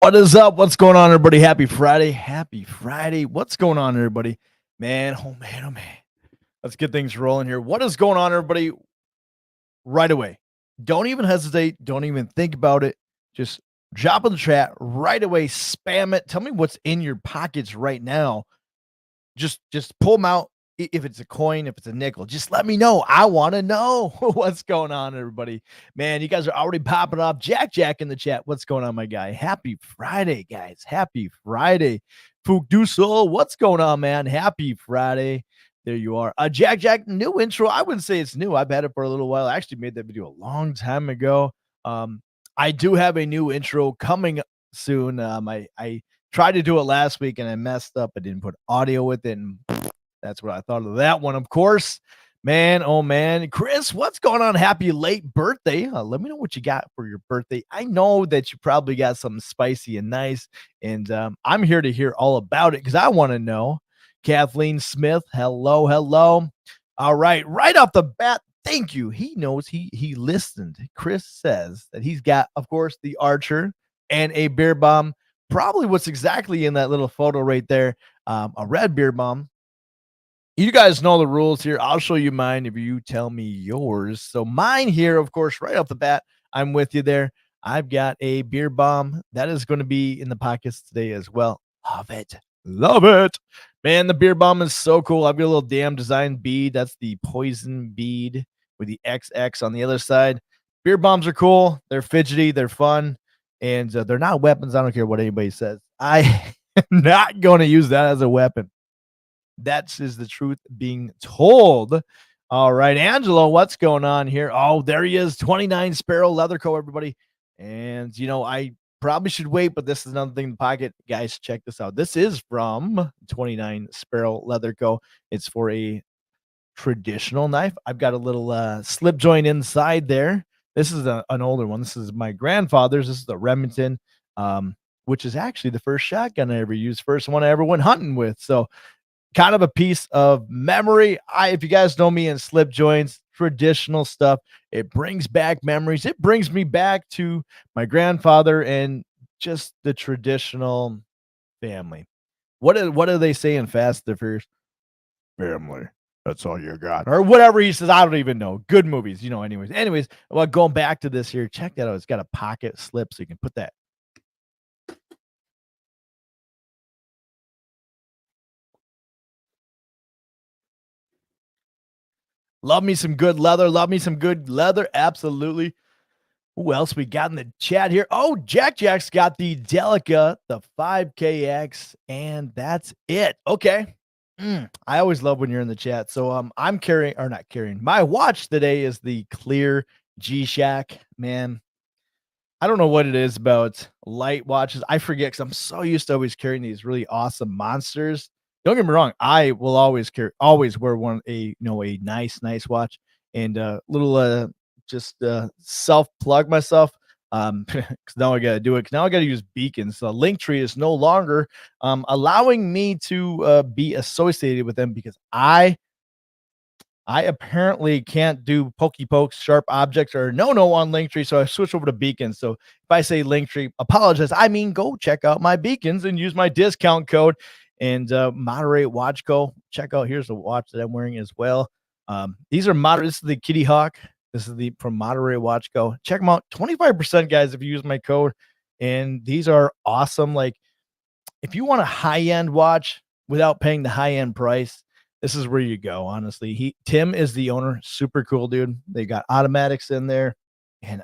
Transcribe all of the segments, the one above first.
What is up? What's going on, everybody? Happy Friday. Happy Friday. What's going on, everybody? Man, oh man, oh man. Let's get things rolling here. What is going on, everybody? Right away. Don't even hesitate. Don't even think about it. Just drop in the chat right away. Spam it. Tell me what's in your pockets right now. Just pull them out. If it's a coin, if it's a nickel, just let me know. I want to know what's going on, everybody. Man, you guys are already popping off. Jack in the chat. What's going on, my guy? Happy Friday, guys. Happy Friday. Fook Dusel, what's going on, man? Happy Friday. There you are. Jack, new intro. I wouldn't say it's new. I've had it for a little while. I actually made that video a long time ago. I do have a new intro coming soon. I tried to do it last week and I messed up. I didn't put audio with it, and that's what I thought of that one, of course. Man, oh man. Chris, what's going on? Happy late birthday. Let me know what you got for your birthday. I know that you probably got something spicy and nice, and I'm here to hear all about it because I want to know. Kathleen Smith, hello. All right off the bat, thank you. He knows he listened. Chris says that he's got, of course, the Archer and a beer bomb. Probably what's exactly in that little photo right there, a red beer bomb. You guys know the rules here. I'll show you mine if you tell me yours. So mine here, of course, right off the bat, I'm with you there. I've got a beer bomb that is going to be in the pockets today as well. Love it. Man, the beer bomb is so cool. I've got a little damn design bead. That's the poison bead with the XX on the other side. Beer bombs are cool. They're fidgety. They're fun. And they're not weapons. I don't care what anybody says. I am not going to use that as a weapon. That is the truth being told. All right, Angelo, what's going on here? Oh, there he is. 29 Sparrow Leather Co., everybody. And, I probably should wait, but this is another thing in the pocket. Guys, check this out. This is from 29 Sparrow Leather Co. It's for a traditional knife. I've got a little slip joint inside there. This is an older one. This is my grandfather's. This is the Remington, which is actually the first shotgun I ever used, first one I ever went hunting with. So, kind of a piece of memory. If you guys know me in slip joints, traditional stuff, it brings back memories. It brings me back to my grandfather and just the traditional family. What do they say in Fast and the Furious? Family. That's all you got. Or whatever he says. I don't even know. Good movies, anyways. Well, going back to this here, check that out. It's got a pocket slip, so you can put that. Love me some good leather. Absolutely. Who else we got in the chat here? Oh, Jack's got the Delica, the 5KX, and that's it. Okay. I always love when you're in the chat. So I'm not carrying. My watch today is the Clear G-Shock. Man, I don't know what it is about light watches. I forget because I'm so used to always carrying these really awesome monsters. Don't get me wrong. I will always wear a nice watch, and little self plug myself. Because now I got to do it. Now I got to use beacons. So Linktree is no longer allowing me to be associated with them because I apparently can't do pokey pokes, sharp objects, or no on Linktree, so I switched over to beacons. So if I say Linktree, apologize. I mean, go check out my beacons and use my discount code and Moderate Watch Co. Check out. Here's the watch that I'm wearing as well. These are moderate. This is the Kitty Hawk. This is from Moderate Watch Co. Check them out. 25%, guys, if you use my code. And these are awesome. Like, if you want a high-end watch without paying the high-end price, this is where you go, honestly. Tim is the owner. Super cool, dude. They got automatics in there, and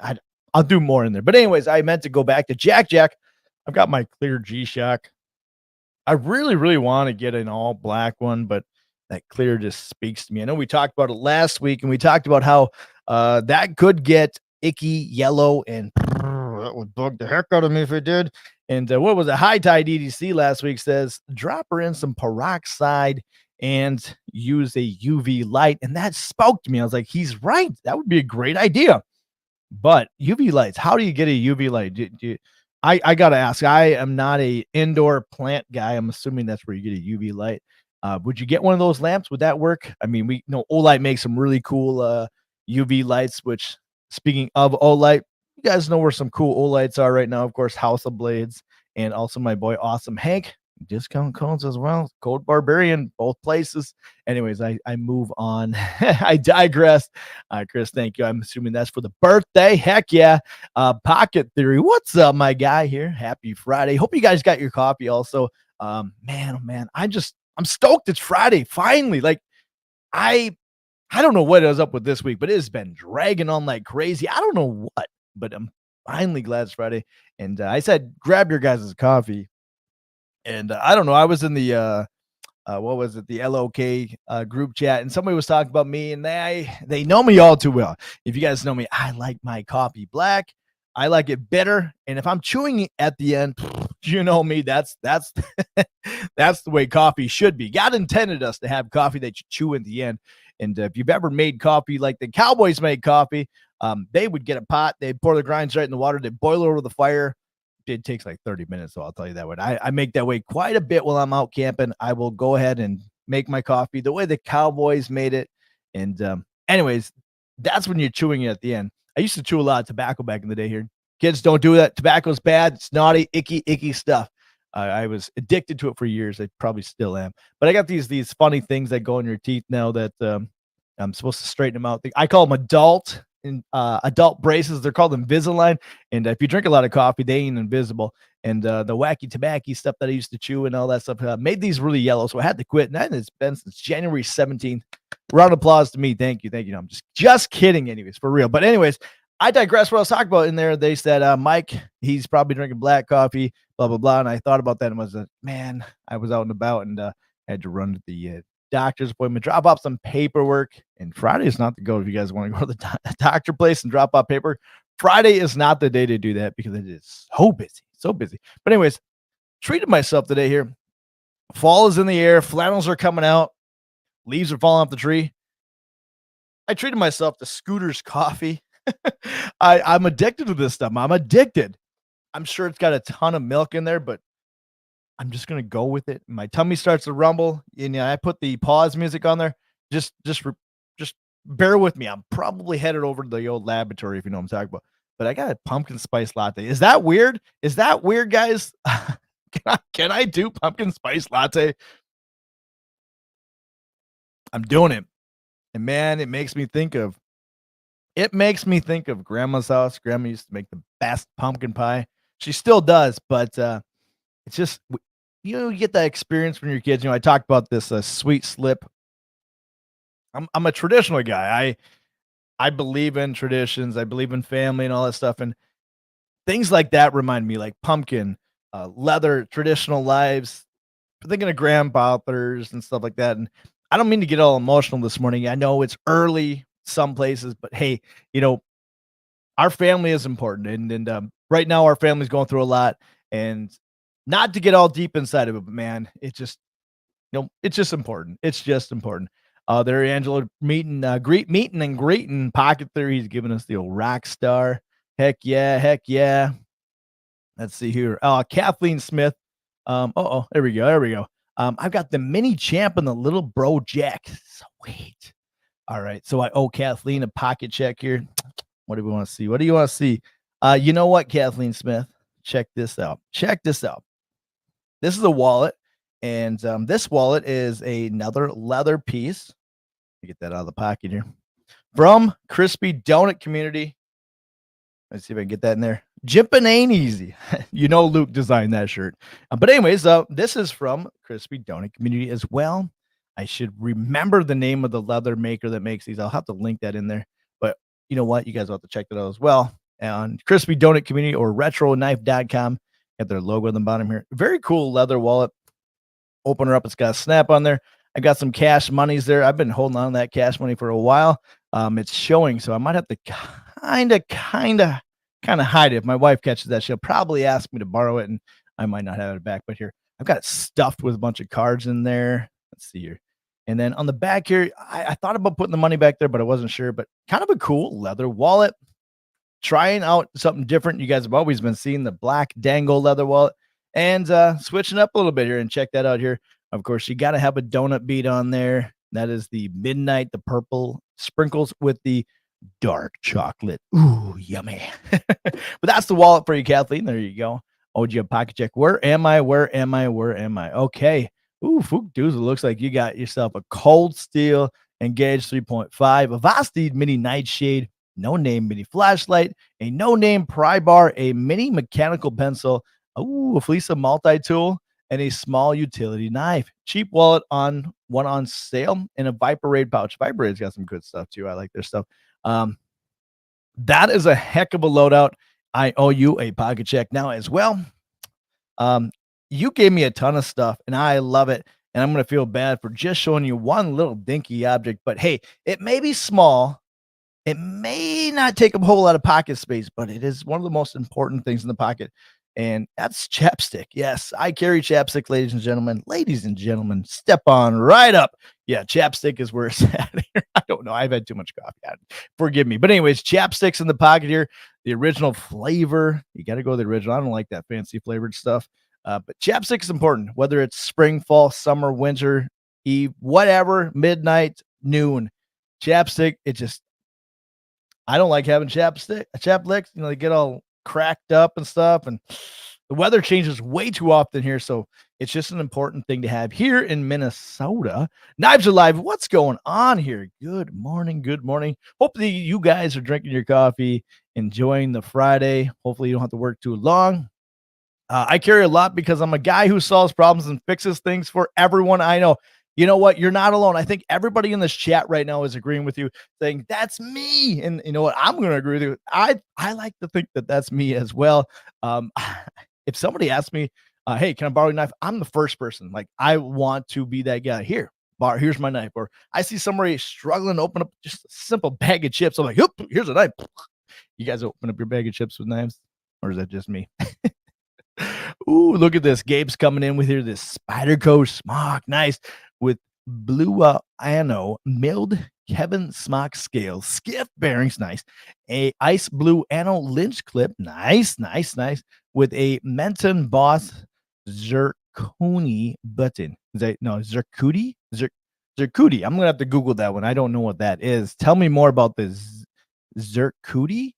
I'll do more in there. But anyways, I meant to go back to Jack. I've got my Clear G-Shock. I really, really want to get an all black one, but that Clear just speaks to me. I know we talked about it last week, and we talked about how that could get icky yellow, and that would bug the heck out of me if it did. And what was it? High Tide EDC last week says drop her in some peroxide and use a UV light. And that spoke to me. I was like, he's right. That would be a great idea. But UV lights, how do you get a UV light? I got to ask. I am not a indoor plant guy. I'm assuming that's where you get a UV light. Would you get one of those lamps? Would that work? I mean, we know Olight makes some really cool UV lights, which, speaking of Olight, you guys know where some cool Olights are right now. Of course, House of Blades and also my boy Awesome Hank. Discount codes as well. Code Barbarian, both places. Anyways, I move on. I digress. Chris, thank you. I'm assuming that's for the birthday. Heck yeah. Pocket Theory. What's up, my guy here? Happy Friday. Hope you guys got your coffee also. Man, oh man, I'm stoked. It's Friday. Finally. Like I don't know what is up with this week, but it has been dragging on like crazy. I don't know what, but I'm finally glad it's Friday. And I said, grab your guys' coffee. And I don't know. I was in the what was it, the LOK group chat, and somebody was talking about me, and they know me all too well. If you guys know me, I like my coffee black. I like it bitter, and if I'm chewing it at the end, you know me. That's that's the way coffee should be. God intended us to have coffee that you chew in the end. And if you've ever made coffee like the Cowboys made coffee, they would get a pot, they'd pour the grinds right in the water, they'd boil it over the fire. It takes like 30 minutes, so I'll tell you that way. I make that way quite a bit while I'm out camping. I will go ahead and make my coffee the way the Cowboys made it. And anyways, that's when you're chewing it at the end. I used to chew a lot of tobacco back in the day here. Kids, don't do that. Tobacco's bad. It's naughty, icky stuff. I was addicted to it for years. I probably still am. But I got these funny things that go in your teeth now that I'm supposed to straighten them out. I call them adult braces. They're called Invisalign. And if you drink a lot of coffee, they ain't invisible. And the wacky tobacco stuff that I used to chew and all that stuff made these really yellow. So I had to quit. And it's been since January 17th. Round of applause to me. Thank you. No, I'm just kidding. Anyways, for real. But anyways, I digress. What I was talking about in there, they said, Mike, he's probably drinking black coffee, blah, blah, blah. And I thought about that and was man, I was out and about and had to run to the doctor's appointment, drop off some paperwork. And Friday is not the go if you guys want to go to the doctor place and drop off paper. Friday is not the day to do that because it is so busy. But anyways, treated myself today here. Fall is in the air. Flannels are coming out. Leaves are falling off the tree. I treated myself to Scooter's coffee. I'm addicted to this stuff. I'm addicted. I'm sure it's got a ton of milk in there, but I'm just gonna go with it. My tummy starts to rumble. And I put the pause music on there. Just bear with me. I'm probably headed over to the old laboratory if you know what I'm talking about. But I got a pumpkin spice latte. Is that weird? Is that weird, guys? Can I do pumpkin spice latte? I'm doing it. And man, it makes me think of grandma's house. Grandma used to make the best pumpkin pie. She still does, but it's just you get that experience when you're kids. I talked about this sweet slip. I'm a traditional guy. I believe in traditions. I believe in family and all that stuff. And things like that remind me, like pumpkin, leather, traditional lives. Thinking of grandfathers and stuff like that. And I don't mean to get all emotional this morning. I know it's early some places, but hey, our family is important. And right now our family's going through a lot. And not to get all deep inside of it, but man, it's just important. It's just important. There, Angela, meeting and greeting Pocket Theory. He's giving us the old rock star. Heck yeah. Let's see here. Kathleen Smith. There we go. I've got the mini champ and the little bro Jack. Sweet. All right. So I owe Kathleen a pocket check here. What do we want to see? What do you want to see? You know what, Kathleen Smith? Check this out. This is a wallet. And this wallet is another leather piece. Let me get that out of the pocket here. From Crispy Donut Community. Let's see if I can get that in there. Jippin' ain't easy. Luke designed that shirt. But anyways, this is from Crispy Donut Community as well. I should remember the name of the leather maker that makes these. I'll have to link that in there. But you know what? You guys will have to check that out as well. On Crispy Donut Community or retronKnife.com. Got their logo on the bottom here. Very cool leather wallet. Open her up. It's got a snap on there. I got some cash monies there. I've been holding on to that cash money for a while. It's showing, so I might have to kind of hide it. If my wife catches that, she'll probably ask me to borrow it, and I might not have it back. But here, I've got it stuffed with a bunch of cards in there. Let's see here. And then on the back here, I thought about putting the money back there, but I wasn't sure. But kind of a cool leather wallet. Trying out something different. You guys have always been seeing the black dangle leather wallet. And switching up a little bit here, and check that out here. Of course, you got to have a donut bead on there. That is the midnight, the purple sprinkles with the dark chocolate. Ooh, yummy. But that's the wallet for you, Kathleen. There you go. Oh, do you have pocket check? Where am I? Where am I? Where am I? Okay. Ooh, Fook Doozy. Looks like you got yourself a Cold Steel Engage 3.5, a Vosteed Mini Nightshade, no name mini flashlight, a no name pry bar, a mini mechanical pencil, ooh, a Fleesa multi tool, and a small utility knife. Cheap wallet on one on sale, and a Viper Raid pouch. Viper Raid's got some good stuff too. I like their stuff. Um, that is a heck of a loadout. I owe you a pocket check now as well. Um, you gave me a ton of stuff and I love it. And I'm going to feel bad for just showing you one little dinky object, but hey, it may be small. It may not take a whole lot of pocket space, but it is one of the most important things in the pocket. And that's chapstick. Yes, I carry chapstick, ladies and gentlemen. Ladies and gentlemen, step on right up. Yeah, chapstick is where it's at here. I don't know. I've had too much coffee. Forgive me. But anyways, chapsticks in the pocket here. The original flavor. You got to go with the original. I don't like that fancy flavored stuff. But chapstick is important, whether it's spring, fall, summer, winter, eve, whatever, midnight, noon. Chapstick, it just, I don't like having chap licks. You know, they get all cracked up and stuff. And the weather changes way too often here. So it's just an important thing to have here in Minnesota. Knives Alive, what's going on here? Good morning. Good morning. Hopefully you guys are drinking your coffee, enjoying the Friday. Hopefully you don't have to work too long. I carry a lot because I'm a guy who solves problems and fixes things for everyone I know. You know what? You're not alone. I think everybody in this chat right now is agreeing with you, saying that's me. And you know what? I'm going to agree with you. I like to think that that's me as well. If somebody asks me, "Hey, can I borrow a knife?" I'm the first person. Like I want to be that guy. Here's my knife. Or I see somebody struggling to open up just a simple bag of chips. I'm like, "Yep, here's a knife." You guys open up your bag of chips with knives, or is that just me? Ooh, look at this. Gabe's coming in with here. This Spyderco smock, nice, with blue ano milled Kevin smock scales, skiff bearings, nice. A ice blue ano lynch clip, nice, nice, nice, with a Menton Boss zirconi button. Is that no zircuti? Zircuti. I'm gonna have to Google that one. I don't know what that is. Tell me more about this zircuti,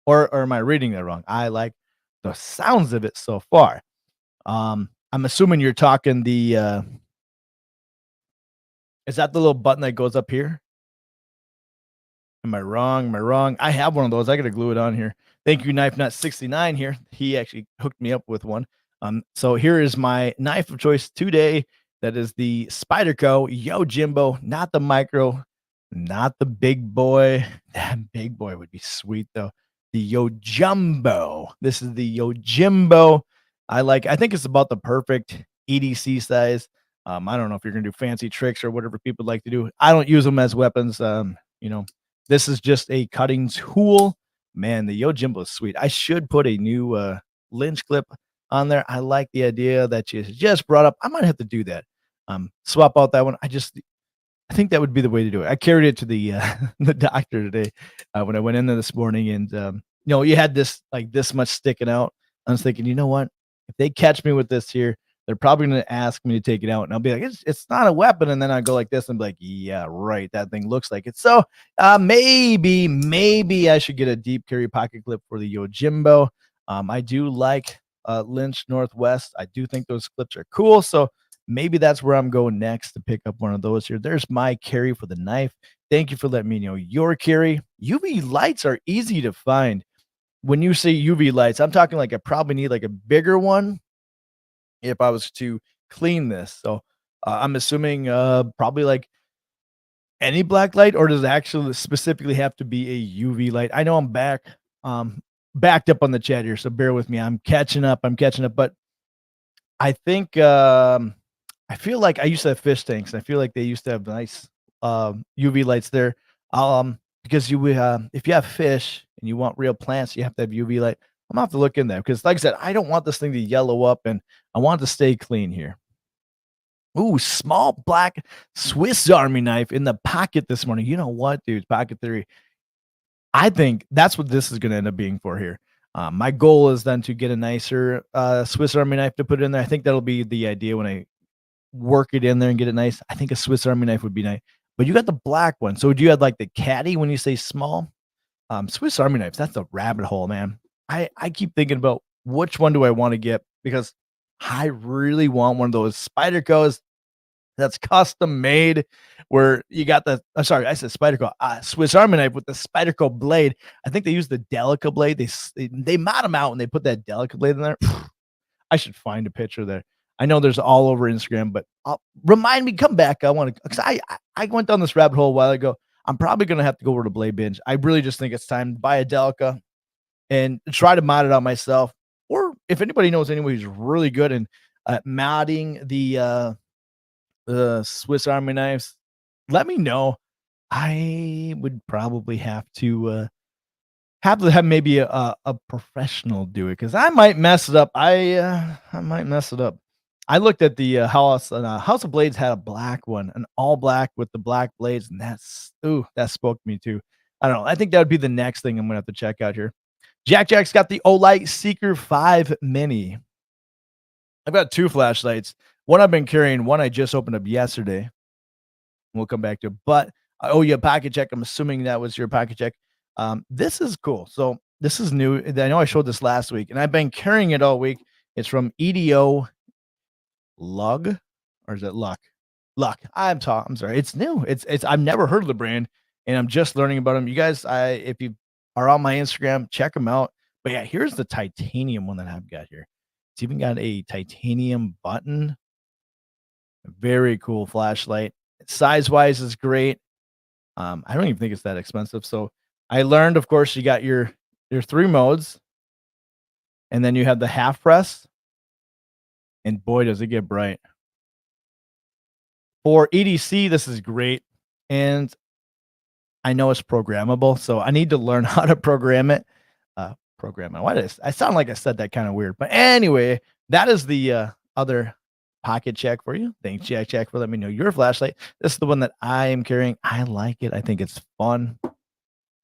or am I reading that wrong? I like the sounds of it so far. I'm assuming you're talking the is that the little button that goes up here? Am I wrong? Am I wrong? I have one of those. I gotta glue it on here. Thank you, Knife Nut 69 here. He actually hooked me up with one. So here is my knife of choice today. That is the Spyderco Yo Jimbo, not the micro, not the big boy. That big boy would be sweet though. The Yo Jumbo. This is the Yo Jimbo. I think it's about the perfect EDC size. I don't know if you're gonna do fancy tricks or whatever people like to do. I don't use them as weapons. You know, this is just a cutting tool. Man, the Yo Jimbo is sweet. I should put a new lynch clip on there. I like the idea that you just brought up. I might have to do that. Swap out that one. I think that would be the way to do it. I carried it to the the doctor today when I went in there this morning, and you had this like this much sticking out. I was thinking, you know what? If they catch me with this here, they're probably going to ask me to take it out, and I'll be like, it's not a weapon, and then I go like this and be like, yeah, right, that thing looks like it. So maybe I should get a deep carry pocket clip for the Yo Jimbo. I do like Lynch Northwest. I do think those clips are cool, so maybe that's where I'm going next to pick up one of those here. There's my carry for the knife. Thank you for letting me know your carry. UV lights are easy to find. When you say UV lights, I'm talking like I probably need like a bigger one if I was to clean this. So I'm assuming probably like any black light, or does it actually specifically have to be a UV light? I know I'm backed up on the chat here, so bear with me. I'm catching up, but I think I feel like I used to have fish tanks. I feel like they used to have nice UV lights there. Because if you have fish and you want real plants, you have to have UV light. I'm gonna have to look in there because, like I said, I don't want this thing to yellow up, and I want it to stay clean here. Ooh, small black Swiss Army knife in the pocket this morning. You know what, dude? Pocket theory. I think that's what this is going to end up being for here. My goal is then to get a nicer Swiss Army knife to put in there. I think that'll be the idea when I work it in there and get it nice. I think a Swiss Army knife would be nice. But you got the black one. So do you have like the caddy when you say small? Swiss Army knives, that's a rabbit hole, man. I keep thinking about which one do I want to get? Because I really want one of those Spyderco's that's custom made where you got the sorry, I said Spyderco, Swiss Army knife with the Spyderco blade. I think they use the Delica blade. They mod them out and they put that Delica blade in there. I should find a picture there. I know there's all over Instagram, but remind me, come back. I want to, because I went down this rabbit hole a while ago. I'm probably going to have to go over to Blade Binge. I really just think it's time to buy a Delica and try to mod it out myself. Or if anybody knows anyone who's really good in modding the Swiss Army knives, let me know. I would probably have to have maybe a professional do it because I might mess it up. I might mess it up. I looked at the House of Blades had a black one, an all black with the black blades, and that spoke to me too. I don't know. I think that would be the next thing I'm gonna have to check out here. Jack's got the Olight Seeker 5 Mini. I've got 2 flashlights. One I've been carrying, one I just opened up yesterday. We'll come back to it. But I owe you a pocket check. I'm assuming that was your pocket check. This is cool. So this is new. I know I showed this last week, and I've been carrying it all week. It's from EDO Lug, or is it Luck? Luck. I'm sorry. It's new. It's I've never heard of the brand, and I'm just learning about them. You guys, if you are on my Instagram, check them out. But yeah, here's the titanium one that I've got here. It's even got a titanium button. Very cool flashlight. Size wise is great. I don't even think it's that expensive. So I learned, of course, you got your 3 modes, and then you have the half press, and boy, does it get bright. For EDC, this is great, and I know it's programmable, so I need to learn how to program it. I sound like I said that kind of weird, but anyway, that is the other pocket check for you. Thanks, Jack, for letting me know your flashlight. This is the one that I am carrying. I like it. I think it's fun.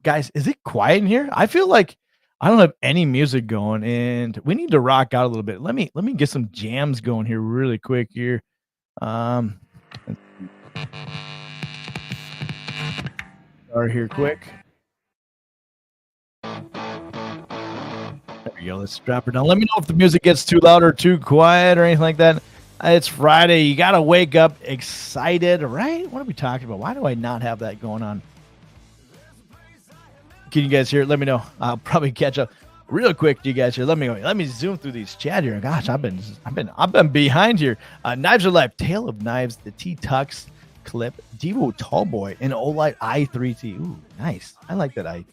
Guys, is it quiet in here? I feel like I don't have any music going, and we need to rock out a little bit. Let me get some jams going here really quick here. Start here quick. There we go. Let's drop her down. Let me know if the music gets too loud or too quiet or anything like that. It's Friday. You got to wake up excited, right? What are we talking about? Why do I not have that going on? Can you guys hear it? Let me know. I'll probably catch up real quick to you guys here. Let me zoom through these chat here. Gosh, I've been behind here. Knives Are Life, Tale of Knives, the T-Tux clip, Devo Tallboy, and Olight i3T. Ooh, nice. I like that I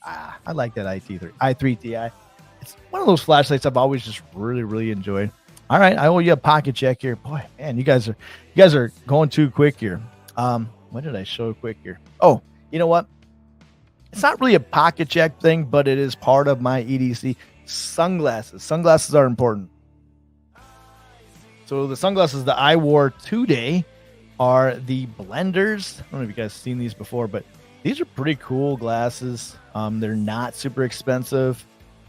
like that i3Ti. It's one of those flashlights I've always just really enjoyed. All right, I owe you a pocket check here. Boy, man, you guys are going too quick here. What did I show quick here? Oh, you know what? It's not really a pocket check thing, but it is part of my EDC. Sunglasses. Sunglasses are important. So the sunglasses that I wore today are the Blenders. I don't know if you guys have seen these before, but these are pretty cool glasses. They're not super expensive.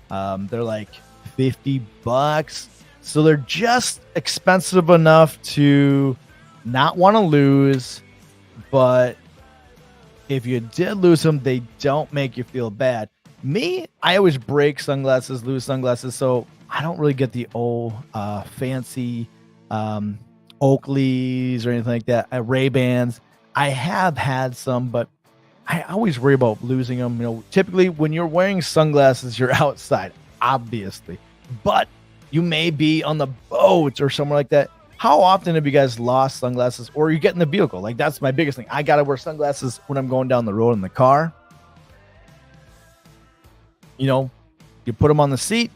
They're like $50. So they're just expensive enough to not want to lose, but if you did lose them, they don't make you feel bad. Me, I always break sunglasses, lose sunglasses, so I don't really get the old fancy Oakleys or anything like that. Ray-Bans. I have had some, but I always worry about losing them. You know, typically when you're wearing sunglasses, you're outside, obviously, but you may be on the boat or somewhere like that. How often have you guys lost sunglasses, or you get in the vehicle? Like, that's my biggest thing. I got to wear sunglasses when I'm going down the road in the car. You know, you put them on the seat,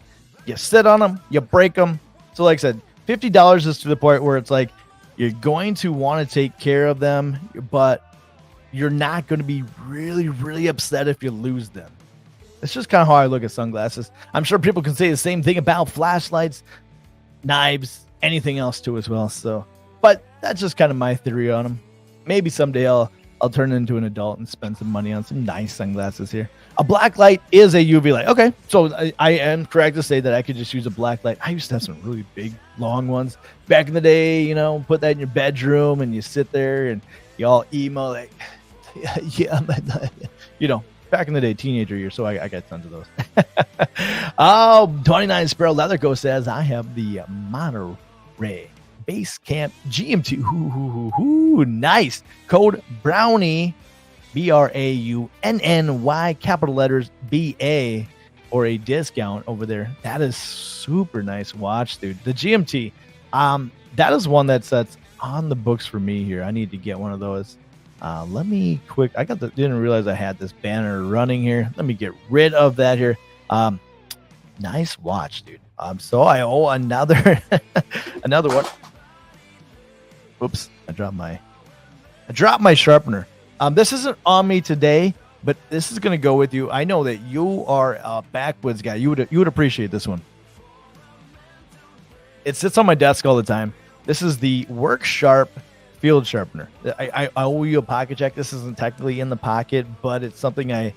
you sit on them, you break them. So like I said, $50 is to the point where it's like, you're going to want to take care of them, but you're not going to be really upset if you lose them. It's just kind of how I look at sunglasses. I'm sure people can say the same thing about flashlights, knives, anything else too as well. So, but that's just kind of my theory on them. Maybe someday I'll turn into an adult and spend some money on some nice sunglasses here. A black light is a UV light. Okay, so I am correct to say that I could just use a black light. I used to have some really big, long ones back in the day. You know, put that in your bedroom and you sit there and you all emo like, yeah, you know, back in the day, teenager years, so I got tons of those. Oh, 29 Sparrow Leatherco says, I have the Monterey Base Camp GMT. Ooh, nice. Code Brownie, BRAUNNY, capital letters BA, or a discount over there. That is super nice watch, dude. The GMT, that is one that's on the books for me here. I need to get one of those. Let me didn't realize I had this banner running here. Let me get rid of that here. Nice watch, dude. So I owe another another one. Whoops, I dropped my sharpener. This isn't on me today, but this is gonna go with you. I know that you are a backwoods guy. You would appreciate this one. It sits on my desk all the time. This is the Work Sharp field sharpener. I owe you a pocket check. This isn't technically in the pocket, but it's something I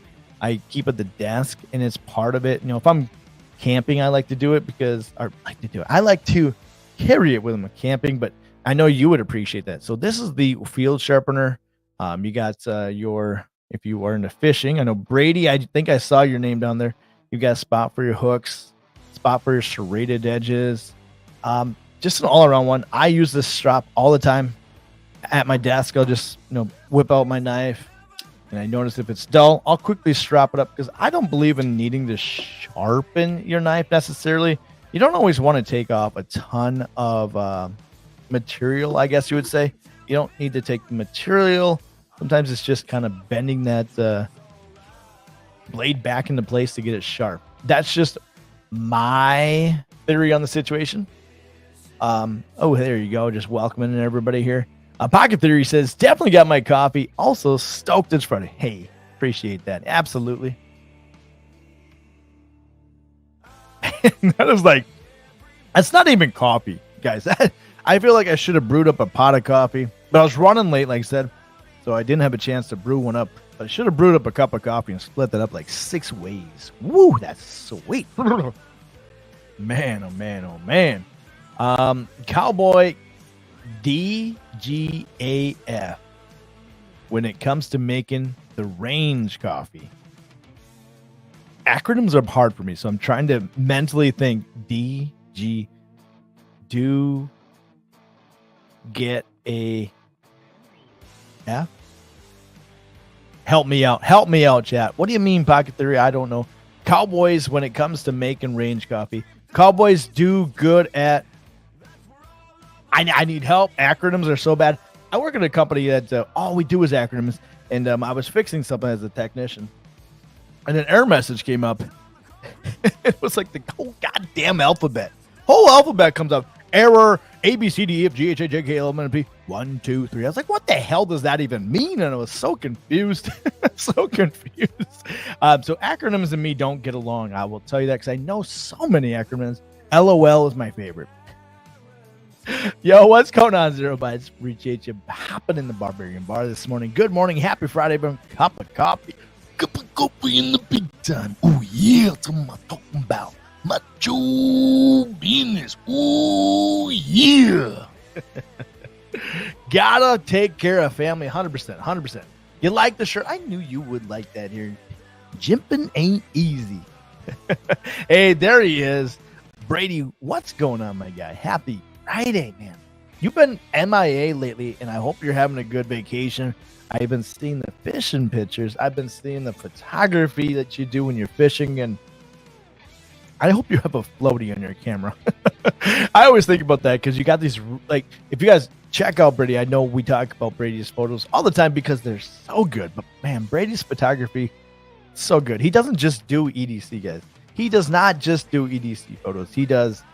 keep at the desk, and it's part of it. You know, if I'm camping, I like to do it I like to carry it with me camping, but I know you would appreciate that. So this is the field sharpener. You got if you are into fishing, I know Brady, I think I saw your name down there. You got a spot for your hooks, spot for your serrated edges. Just an all-around one. I use this strap all the time at my desk. I'll just whip out my knife, and I notice if it's dull, I'll quickly strap it up, because I don't believe in needing to sharpen your knife necessarily. You don't always want to take off a ton of material, I guess you would say. You don't need to take the material. Sometimes it's just kind of bending that blade back into place to get it sharp. That's just my theory on the situation. Oh, there you go. Just welcoming everybody here. Pocket Theory says, definitely got my coffee. Also stoked it's Friday. Hey, appreciate that. Absolutely. That is like, that's not even coffee, guys. I feel like I should have brewed up a pot of coffee, but I was running late, like I said, so I didn't have a chance to brew one up. But I should have brewed up a cup of coffee and split that up like 6 ways. Woo, that's sweet. Man, oh man, oh man. Cowboy DGAF, when it comes to making the range coffee, acronyms are hard for me, so I'm trying to mentally think. DG, do get a F? Help me out, chat. What do you mean, Pocket Theory? I don't know. Cowboys, when it comes to making range coffee, Cowboys do good at, I need help. Acronyms are so bad. I work at a company that all we do is acronyms, and I was fixing something as a technician, and an error message came up. It was like the whole goddamn alphabet. Whole alphabet comes up. Error, A, B, C, D, E, F, G, H, I, J, K, L, M, N, P, 1, 2, 3. I was like, what the hell does that even mean? And I was so confused. So confused. So acronyms and me don't get along. I will tell you that, because I know so many acronyms. LOL is my favorite. Yo, what's going on, Zero Bytes? Appreciate you hopping in the Barbarian Bar this morning. Good morning. Happy Friday, everyone. Cup of coffee. Cup of coffee in the big time. Oh, yeah. That's what I'm talking about. Macho business. Oh, yeah. Gotta take care of family. 100%. 100%. You like the shirt? I knew you would like that here. Jimping ain't easy. Hey, there he is. Brady, what's going on, my guy? Happy Friday, man. You've been MIA lately, and I hope you're having a good vacation. I've been seeing the fishing pictures. I've been seeing the photography that you do when you're fishing, and I hope you have a floaty on your camera. I always think about that, because you got these, like, if you guys check out Brady, I know we talk about Brady's photos all the time because they're so good, but man, Brady's photography, so good. He doesn't just do EDC, guys. He does not just do EDC photos. He does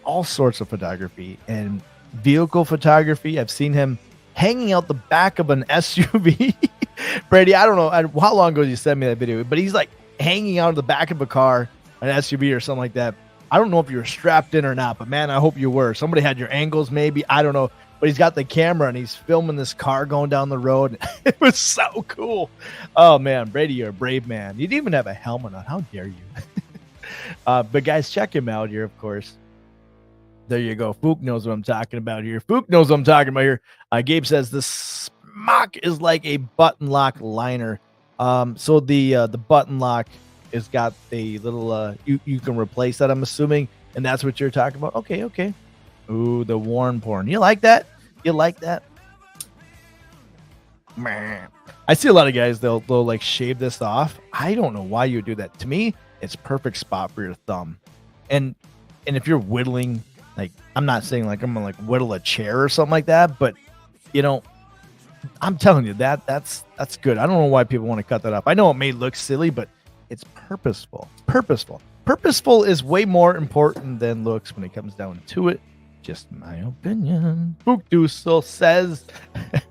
all sorts of photography and vehicle photography. I've seen him hanging out the back of an SUV. Brady, I don't know how long ago you sent me that video, but he's like hanging out of the back of a car, an SUV or something like that. I don't know if you were strapped in or not, but man, I hope you were. Somebody had your angles, maybe. I don't know. But he's got the camera and he's filming this car going down the road. It was so cool. Oh man, Brady, you're a brave man. You didn't even have a helmet on. How dare you? But guys, check him out here, of course. There you go. Fook knows what I'm talking about here. Fook knows what I'm talking about here. Gabe says the smock is like a button lock liner. So the button lock has got a little you can replace that, I'm assuming, and that's what you're talking about. Okay, okay. Ooh, the worn porn. You like that? You like that? Man. I see a lot of guys, they'll like shave this off. I don't know why you would do that. To me, it's perfect spot for your thumb. And if you're whittling, like, I'm not saying like I'm gonna like whittle a chair or something like that, but you know, I'm telling you that's good. I don't know why people want to cut that off. I know it may look silly, but it's purposeful. Purposeful is way more important than looks when it comes down to it. Just my opinion. Bookdoosel says,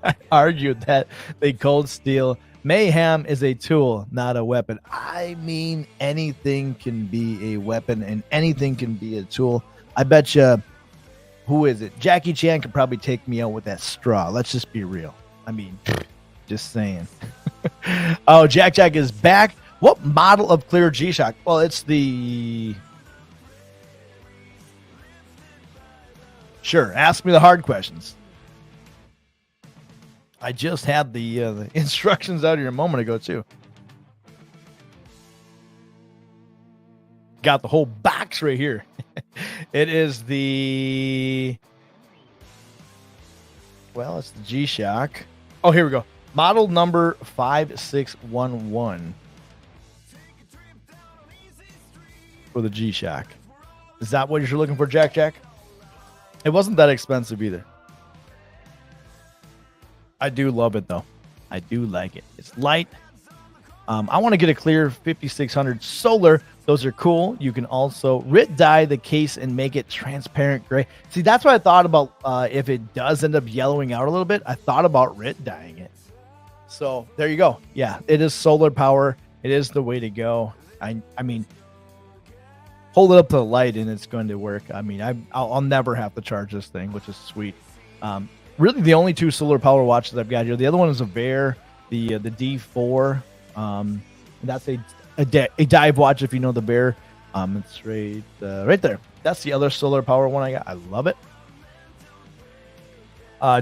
I argued that they cold steel. Mayhem is a tool, not a weapon. I mean, anything can be a weapon and anything can be a tool. I bet you, who is it? Jackie Chan could probably take me out with that straw. Let's just be real. I mean, just saying. Oh, Jack is back. What model of clear G-Shock? Well, it's the... Sure, ask me the hard questions. I just had the instructions out here a moment ago, too. Got the whole box right here. It is the... Well, it's the G-Shock. Oh, here we go. Model number 5611 for the G-Shock. Is that what you're looking for, Jack? It wasn't that expensive either. I do love it, though. I do like it. It's light. I want to get a clear 5600 solar. Those are cool. You can also RIT dye the case and make it transparent gray. See, that's what I thought about. If it does end up yellowing out a little bit, I thought about RIT dyeing it. So there you go. Yeah, it is solar power. It is the way to go. I mean, hold it up to the light and it's going to work. I mean, I'll never have to charge this thing, which is sweet. Really, the only two solar power watches I've got here. The other one is a Bear, the D4. That's a dive watch, if you know the Bear. It's right there. That's the other solar power one I got. I love it.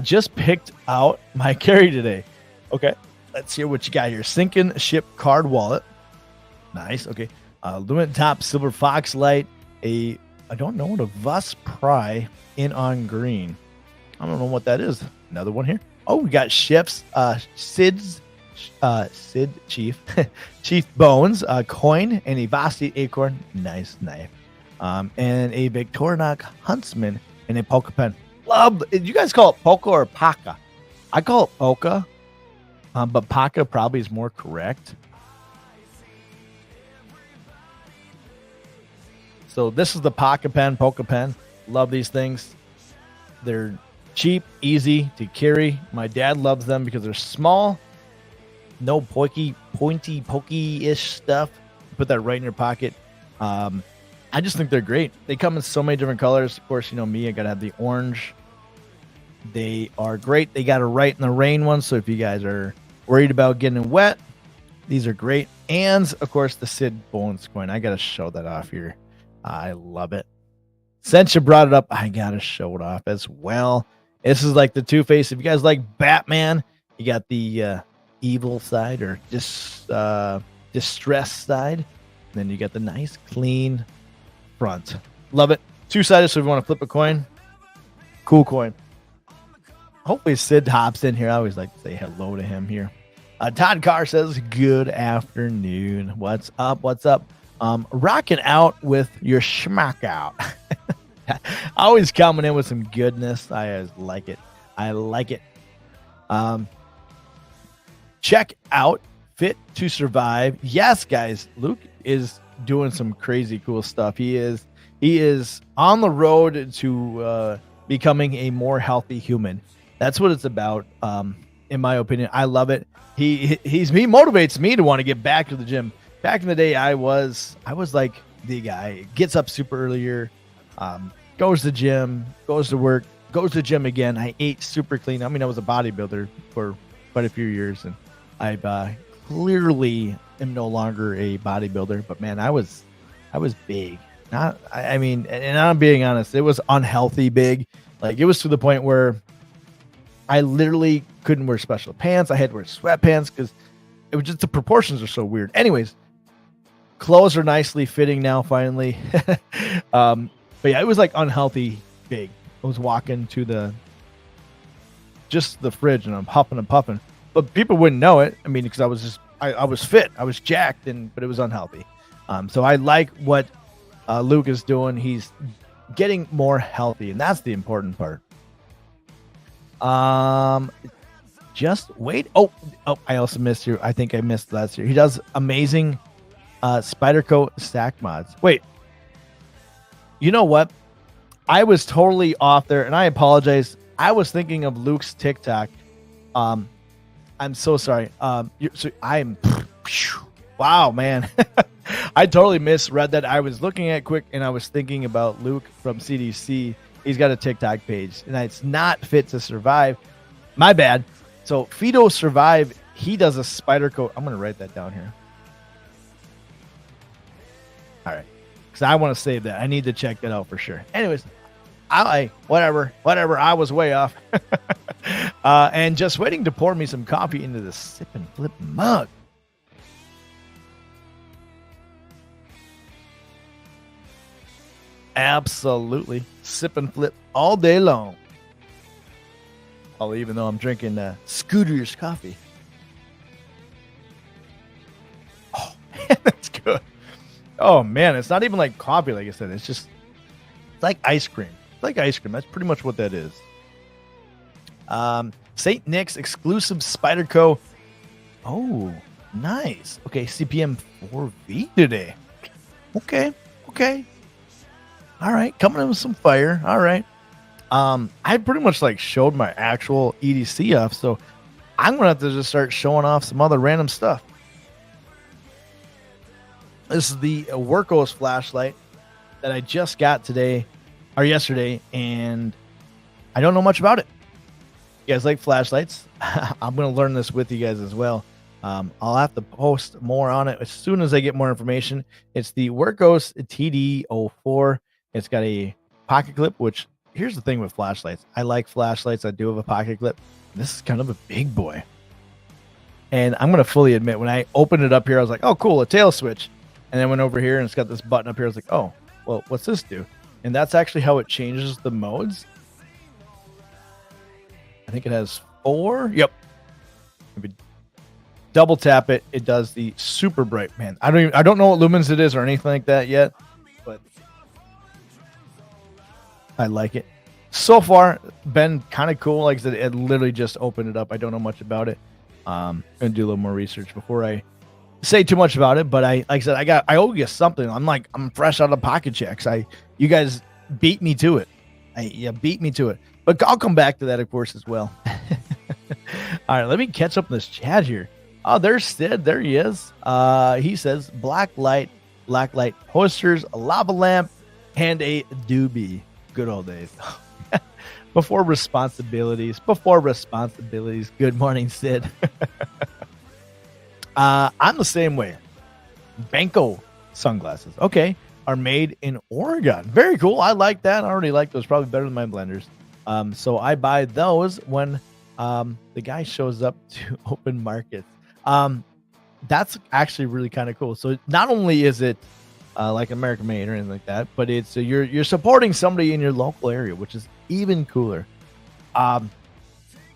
Just picked out my carry today. Okay, let's hear what you got here. Sinking ship card wallet. Nice. Okay. Lumen top silver fox light. I don't know what a Vus Pry in on green. I don't know what that is. Another one here. Oh, we got ships. Sid Chief Chief Bones, coin, and a Vasti acorn. Nice knife. And a Victorinox Huntsman and a polka pen. Love. You guys call it polka or paca? I call it polka, but paca probably is more correct. So this is the polka pen. Love these things. They're cheap, easy to carry. My dad loves them because they're small. No pointy, pokey-ish stuff. Put that right in your pocket. I just think they're great. They come in so many different colors. Of course, you know me. I got to have the orange. They are great. They got a right in the rain one. So if you guys are worried about getting wet, these are great. And, of course, the Sid Bones coin. I got to show that off here. I love it. Since you brought it up, I got to show it off as well. This is like the Two-Face. If you guys like Batman, you got the evil side or distress side. And then you got the nice, clean front. Love it. Two-sided, so if you want to flip a coin, cool coin. Hopefully Sid hops in here. I always like to say hello to him here. Todd Carr says, good afternoon. What's up? Rocking out with your schmack out. Always coming in with some goodness. I always like it. Check out Fit to Survive. Yes, guys, Luke is doing some crazy cool stuff. He is on the road to becoming a more healthy human. That's what it's about. In my opinion, I love it. He motivates me to want to get back to the gym. Back in the day, I was like the guy gets up super earlier, goes to the gym, goes to work, goes to the gym again. I ate super clean. I mean, I was a bodybuilder for quite a few years, and I clearly am no longer a bodybuilder. But man, I was big. I mean, and I'm being honest, it was unhealthy big. Like it was to the point where I literally couldn't wear special pants. I had to wear sweatpants because it was just the proportions are so weird. Anyways, clothes are nicely fitting now, finally. But yeah, it was like unhealthy big. I was walking to the fridge and I'm huffing and puffing, but people wouldn't know it. I mean, because I was fit, I was jacked, but it was unhealthy. So I like what Luke is doing. He's getting more healthy, and that's the important part. Just wait. Oh, I also missed you. I think I missed last year. He does amazing Spyderco stack mods. Wait, you know what? I was totally off there, and I apologize. I was thinking of Luke's TikTok. I'm so sorry. Wow, man. I totally misread that. I was looking at quick, and I was thinking about Luke from CDC. He's got a TikTok page, and it's not Fit to Survive. My bad. So Fido Survive, he does a Spyderco. I'm going to write that down here. All right. Because I want to save that. I need to check that out for sure. Anyways, whatever. I was way off. And just waiting to pour me some coffee into the sip and flip mug. Absolutely. Sip and flip all day long. Oh, even though I'm drinking Scooter's coffee. Oh, man, that's good. Oh, man, it's not even like coffee, like I said. It's like ice cream. It's like ice cream. That's pretty much what that is. St. Nick's exclusive Spyderco. Oh, nice. Okay, CPM 4V today. Okay. All right, coming in with some fire. All right. I pretty much like showed my actual EDC off, so I'm gonna have to just start showing off some other random stuff. This is the Workhorse flashlight that I just got today or yesterday, and I don't know much about it. You guys like flashlights? I'm gonna learn this with you guys as well. I'll have to post more on it as soon as I get more information. It's the Workhorse TD04. It's got a pocket clip, which here's the thing with flashlights. I like flashlights. I do have a pocket clip. This is kind of a big boy. And I'm going to fully admit, when I opened it up here, I was like, oh, cool, a tail switch. And then went over here and it's got this button up here. I was like, oh, well, what's this do? And that's actually how it changes the modes. I think it has 4. Yep. If you double tap it, it does the super bright. Man, I don't know what lumens it is or anything like that yet, but I like it. So far, been kind of cool. Like I said, it literally just opened it up. I don't know much about it. I'm gonna do a little more research before I say too much about it. But like I said, I owe you something. I'm fresh out of pocket checks. You guys beat me to it. You beat me to it. But I'll come back to that, of course, as well. All right, let me catch up in this chat here. Oh, there's Sid. There he is. He says black light posters, a lava lamp, and a doobie. Good old days. Before responsibilities. Good morning, Sid. I'm the same way. Banco sunglasses. Okay. Are made in Oregon. Very cool. I like that. I already like those. Probably better than my blenders. So I buy those when the guy shows up to open markets. That's actually really kind of cool. So not only is it like American made or anything like that, but it's you're supporting somebody in your local area, which is even cooler.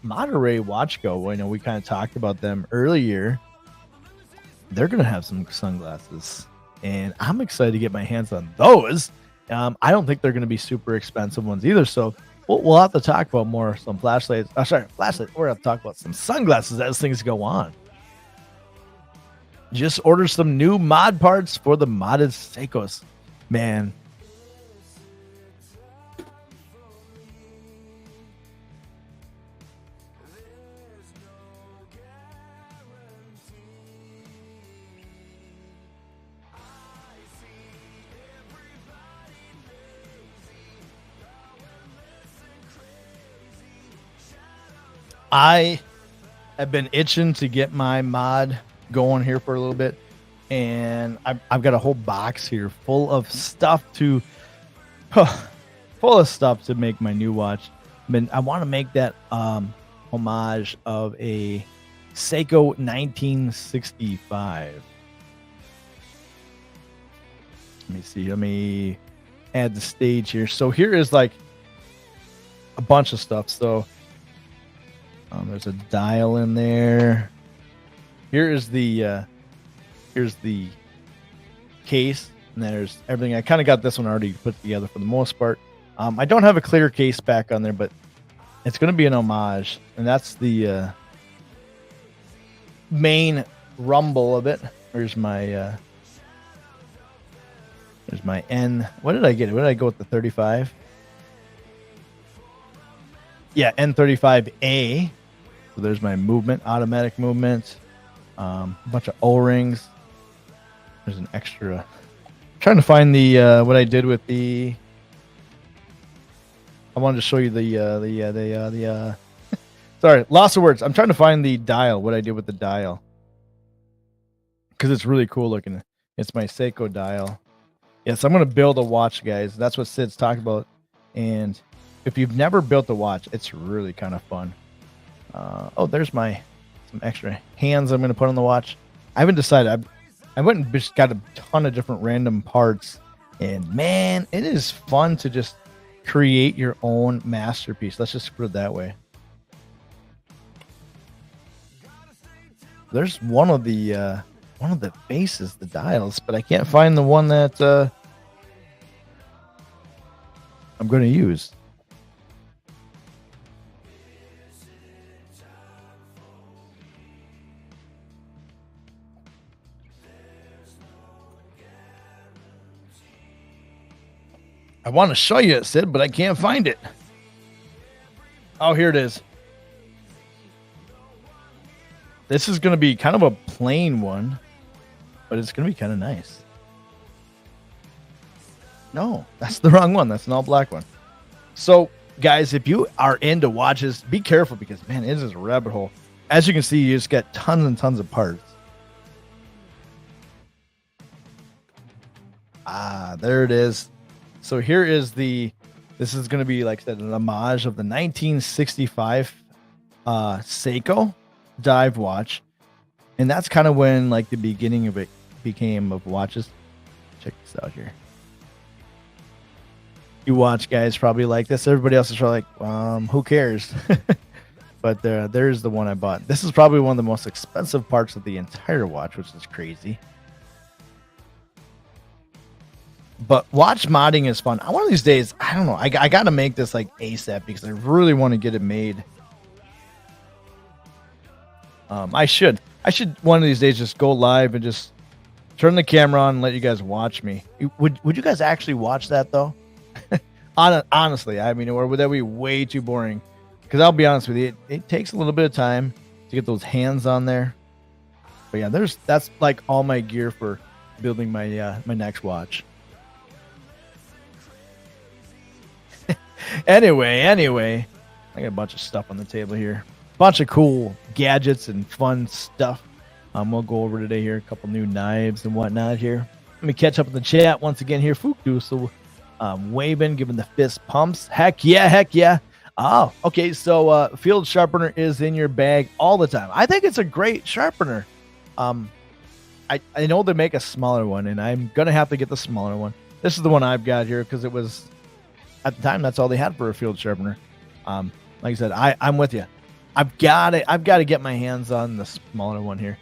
Monterey Watch Go, I know we kind of talked about them earlier. They're gonna have some sunglasses, and I'm excited to get my hands on those. I don't think they're gonna be super expensive ones either, so we'll have to talk about more some flashlights. Flashlights. We're gonna talk about some sunglasses as things go on. Just ordered some new mod parts for the modded Seikos. Man. I have been itching to get my mod going here for a little bit, and I've got a whole box here full of stuff to make my new watch. I want to make that homage of a Seiko 1965. Let me see. Let me add the stage here. So here is like a bunch of stuff. So there's a dial in there. Here's the case, and there's everything. I kind of got this one already put together for the most part. I don't have a clear case back on there, but it's going to be an homage, and that's the main rumble of it. There's my N. What did I get? What did I go with the 35? Yeah, N35A. So there's my movement, automatic movement. A bunch of O-rings. There's an extra. I'm trying to find the what I did with the. I wanted to show you the sorry, loss of words. I'm trying to find the dial. What I did with the dial, because it's really cool looking. It's my Seiko dial. Yes, I'm gonna build a watch, guys. That's what Sid's talking about. And if you've never built a watch, it's really kind of fun. Oh, there's some extra hands I'm gonna put on the watch. I haven't decided. I went and just got a ton of different random parts, and man, it is fun to just create your own masterpiece. Let's just put it that way. There's one of the faces, the dials, but I can't find the one that I'm going to use. I want to show you it, Sid, but I can't find it. Oh, here it is. This is going to be kind of a plain one, but it's going to be kind of nice. No, that's the wrong one. That's an all black one. So, guys, if you are into watches, be careful because, man, it is a rabbit hole. As you can see, you just get tons and tons of parts. Ah, there it is. So here is this is going to be, like I said, an homage of the 1965 Seiko dive watch. And that's kind of when, like, the beginning of it became of watches. Check this out here. You watch guys probably like this. Everybody else is probably like, who cares? But there's the one I bought. This is probably one of the most expensive parts of the entire watch, which is crazy. But watch modding is fun. One of these days, I don't know. I got to make this like ASAP because I really want to get it made. I should one of these days just go live and just turn the camera on and let you guys watch me. Would you guys actually watch that though? Honestly, I mean, or would that be way too boring? Because I'll be honest with you, it takes a little bit of time to get those hands on there. But yeah, that's like all my gear for building my my next watch. Anyway, I got a bunch of stuff on the table here. Bunch of cool gadgets and fun stuff. We'll go over today here. A couple new knives and whatnot here. Let me catch up in the chat once again here. Fuku, so waving, giving the fist pumps. Heck yeah. Oh, okay. So field sharpener is in your bag all the time. I think it's a great sharpener. I know they make a smaller one, and I'm gonna have to get the smaller one. This is the one I've got here because it was at the time that's all they had for a field sharpener. Like I said, I'm with you. I've got to get my hands on the smaller one here.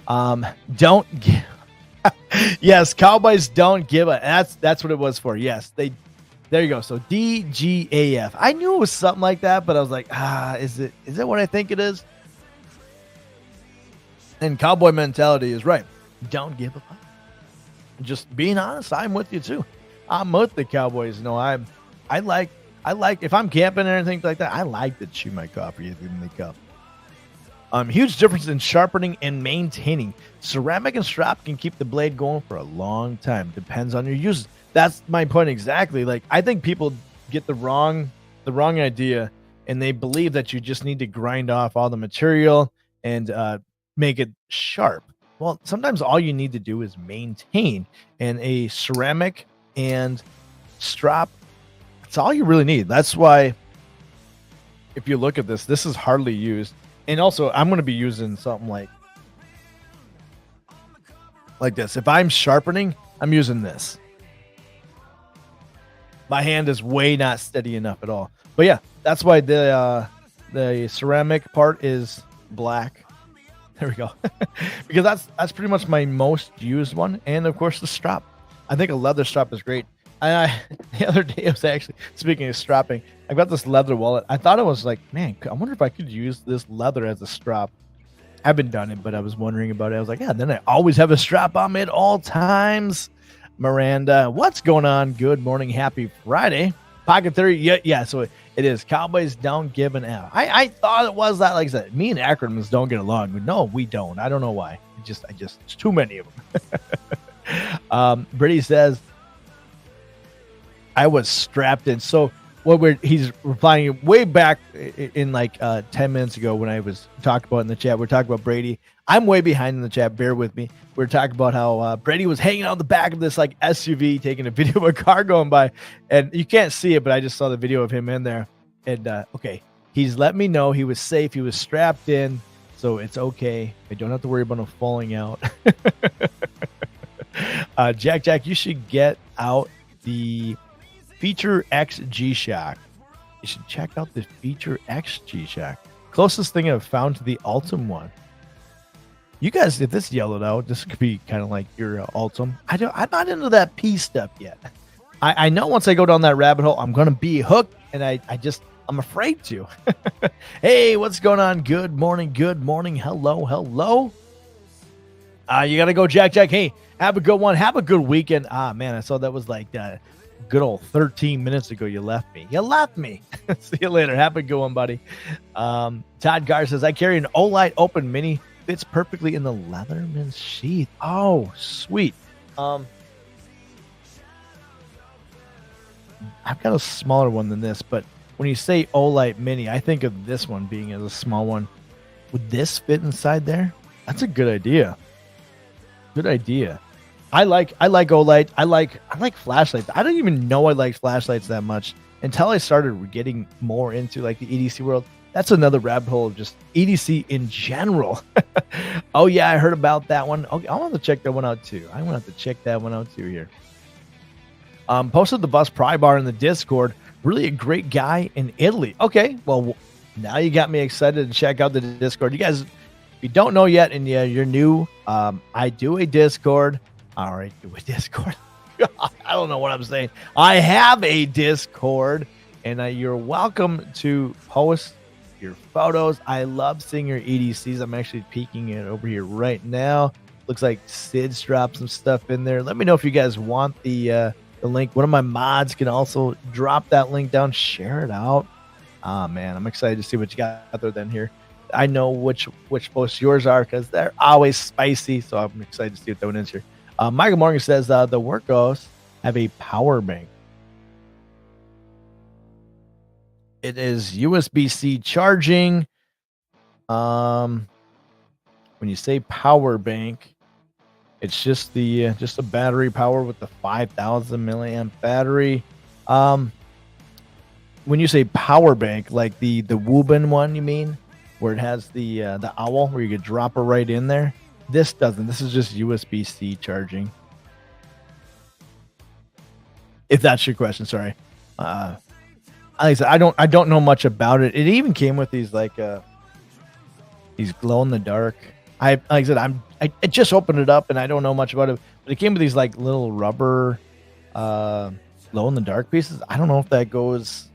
Don't give. Yes, Cowboys don't give a. That's what it was for. Yes, they. There you go. So DGAF. I knew it was something like that, but I was like, is it what I think it is? And cowboy mentality is right. Don't give a fuck. Just being honest, I'm with you too. I'm with the Cowboys. No, I like if I'm camping or anything like that, I like to chew my coffee in the cup. Huge difference in sharpening and maintaining. Ceramic and strap can keep the blade going for a long time. Depends on your use. That's my point exactly. Like, I think people get the wrong idea, and they believe that you just need to grind off all the material and make it sharp. Well, sometimes all you need to do is maintain, and a ceramic and strap, that's all you really need. That's why if you look at this is hardly used. And also, I'm going to be using something like this. If I'm sharpening, I'm using this. My hand is way not steady enough at all. But yeah, that's why the ceramic part is black. There we go. Because that's pretty much my most used one. And of course the strap. I think a leather strap is great. And the other day I was actually, speaking of strapping, I got this leather wallet. I thought it was like, man, I wonder if I could use this leather as a strap. I haven't done it, but I was wondering about it. I was like, yeah, then I always have a strap on me at all times. Miranda, what's going on? Good morning. Happy Friday. Pocket theory. Yeah. So it is. Cowboys don't give an F. I thought it was that. Like I said, me and acronyms don't get along. But no, we don't. I don't know why. I just it's too many of them. Brittany says, I was strapped in. So he's replying way back in like 10 minutes ago when I was talking about in the chat. We're talking about Brady. I'm way behind in the chat. Bear with me. We're talking about how Brady was hanging out the back of this like SUV, taking a video of a car going by, and you can't see it, but I just saw the video of him in there. And okay, he's let me know he was safe. He was strapped in, so it's okay. I don't have to worry about him falling out. Jack, you should get out the Feature X G-Shock. You should check out the Feature X G-Shock. Closest thing I've found to the Ultim one. You guys, if this yellowed out, this could be kind of like your Ultim. I'm not into that P stuff yet. I know once I go down that rabbit hole, I'm gonna be hooked, and I'm afraid to. Hey, what's going on? Good morning. Hello. You gotta go, Jack. Hey, have a good one. Have a good weekend. Man, I saw that was like good old 13 minutes ago. You left me. See you later. Have a good one, buddy. Todd Gar says, I carry an Olight Open Mini. Fits perfectly in the Leatherman sheath. Oh, sweet. I've got a smaller one than this, but when you say Olight Mini, I think of this one being as a small one. Would this fit inside there? That's a good idea. I like Olight. I like flashlights. I don't even know I like flashlights that much until I started getting more into like the EDC world. That's another rabbit hole of just EDC in general. Oh yeah, I heard about that one. Okay, I'll have to check that one out too. Here. Posted the bus pry bar in the Discord. Really a great guy in Italy. Okay, well now you got me excited to check out the Discord. You guys, if you don't know yet and you're new, I do a Discord. All right, do a Discord. I don't know what I'm saying. I have a Discord, and you're welcome to post your photos. I love seeing your EDCs. I'm actually peeking it over here right now. Looks like Sid's dropped some stuff in there. Let me know if you guys want the link. One of my mods can also drop that link down. Share it out. Man, I'm excited to see what you got out there then here. I know which posts yours are because they're always spicy, so I'm excited to see what that one is here. Michael Morgan says the Workos have a power bank. It is USB-C charging. When you say power bank, it's just the battery power with the 5,000 milliamp battery. When you say power bank, like the Woobin one, you mean, where it has the owl where you could drop it right in there? This doesn't. This is just USB-C charging. If that's your question, sorry. Like I said, I don't know much about it. It even came with these like these glow in the dark. I just opened it up and I don't know much about it, but it came with these like little rubber glow in the dark pieces. I don't know if that goes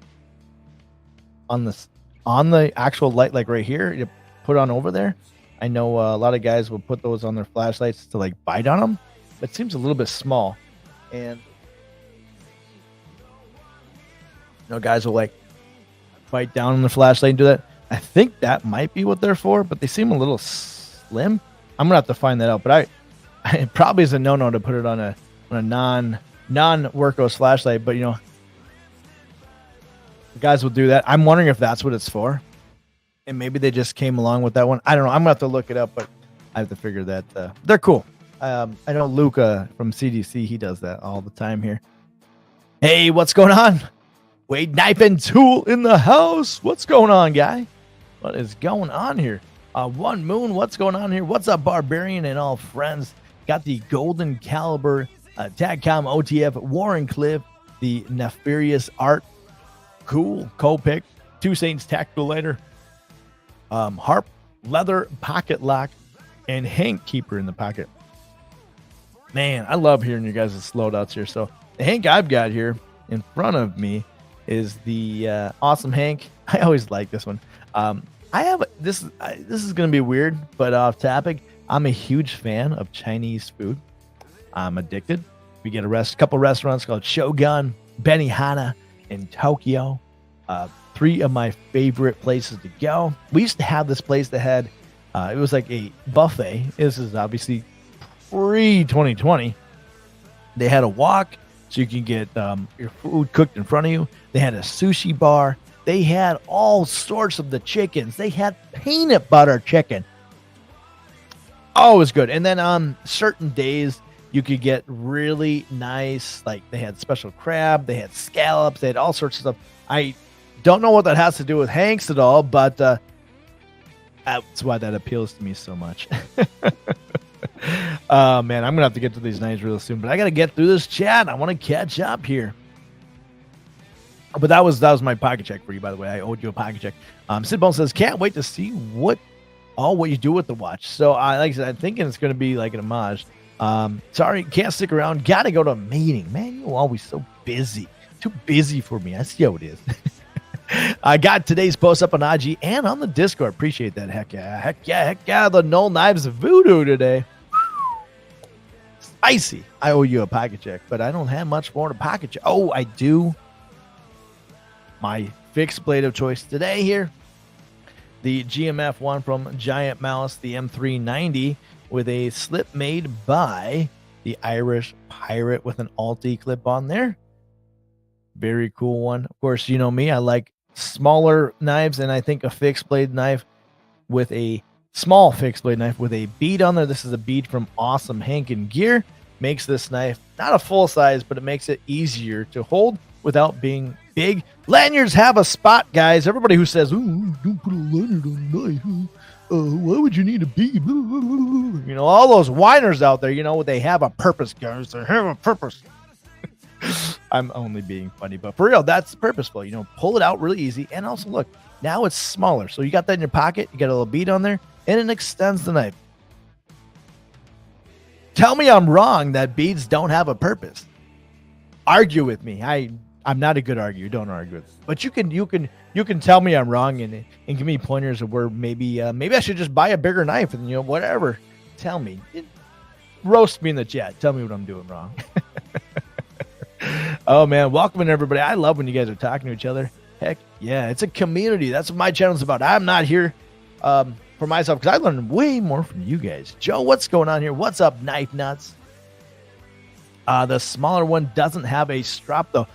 on the actual light, like right here. You put on over there. I know a lot of guys will put those on their flashlights to like bite on them, but it seems a little bit small. And guys will like bite down on the flashlight and do that. I think that might be what they're for, but they seem a little slim. I'm gonna have to find that out. But it probably is a no-no to put it on a non-Workos flashlight. But guys will do that. I'm wondering if that's what it's for, and maybe they just came along with that one. I don't know. I'm gonna have to look it up, but I have to figure that they're cool. I know Luca from CDC. He does that all the time here. Hey, what's going on? Wade Knife and Tool in the house. What's going on, guy? What is going on here? One Moon, what's going on here? What's up, Barbarian and all friends? Got the Golden Caliber, TACCOM OTF, Warren Cliff, the Nefarious Art, cool, Copic, Two Saints Tactical Lighter, Harp, Leather, Pocket Lock, and Hank Keeper in the pocket. Man, I love hearing you guys' loadouts here. So the Hank I've got here in front of me is the awesome Hank. I always like this one. I have this. This is going to be weird, but off topic. I'm a huge fan of Chinese food. I'm addicted. We get a couple restaurants called Shogun, Benihana in Tokyo. 3 of my favorite places to go. We used to have this place that had, it was like a buffet. This is obviously pre-2020. They had a wok, so you can get your food cooked in front of you. They had a sushi bar. They had all sorts of the chickens. They had peanut butter chicken. Oh, it was good. And then on certain days, you could get really nice, like they had special crab, they had scallops, they had all sorts of stuff. I don't know what that has to do with Hanks at all, but that's why that appeals to me so much. Man, I'm going to have to get to these nights real soon, but I got to get through this chat. I want to catch up here. But that was my pocket check for you, by the way. I owed you a pocket check. Sidbone says, can't wait to see what you do with the watch. So like I said, I'm thinking it's going to be like an homage. Sorry, can't stick around. Got to go to a meeting. Man, you're always so busy. Too busy for me. I see how it is. I got today's post up on IG and on the Discord. Appreciate that. Heck yeah. The Null Knives Voodoo today. Spicy. I owe you a pocket check, but I don't have much more to pocket check. Oh, I do. My fixed blade of choice today here. The GMF one from Giant Mouse, the M390, with a slip made by the Irish Pirate with an Alti clip on there. Very cool one. Of course, you know me. I like smaller knives, and I think a fixed blade knife with a small fixed blade knife with a bead on there. This is a bead from Awesome Hank and Gear. Makes this knife not a full size, but it makes it easier to hold without being big. Lanyards have a spot, guys. Everybody who says, "Ooh, don't put a lanyard on a knife. Why would you need a bead?" You know, all those whiners out there, you know, they have a purpose, guys. They have a purpose. I'm only being funny, but for real, that's purposeful. You know, pull it out really easy. And also, look, now it's smaller. So you got that in your pocket. You got a little bead on there, and it extends the knife. Tell me I'm wrong that beads don't have a purpose. Argue with me. I'm not a good arguer. Don't argue with me. But you can tell me I'm wrong and give me pointers of where maybe I should just buy a bigger knife and, you know, whatever. Tell me. Roast me in the chat. Tell me what I'm doing wrong. Oh, man. Welcome in, everybody. I love when you guys are talking to each other. Heck, yeah. It's a community. That's what my channel's about. I'm not here for myself because I learned way more from you guys. Joe, what's going on here? What's up, Knife Nuts? The smaller one doesn't have a strap, though.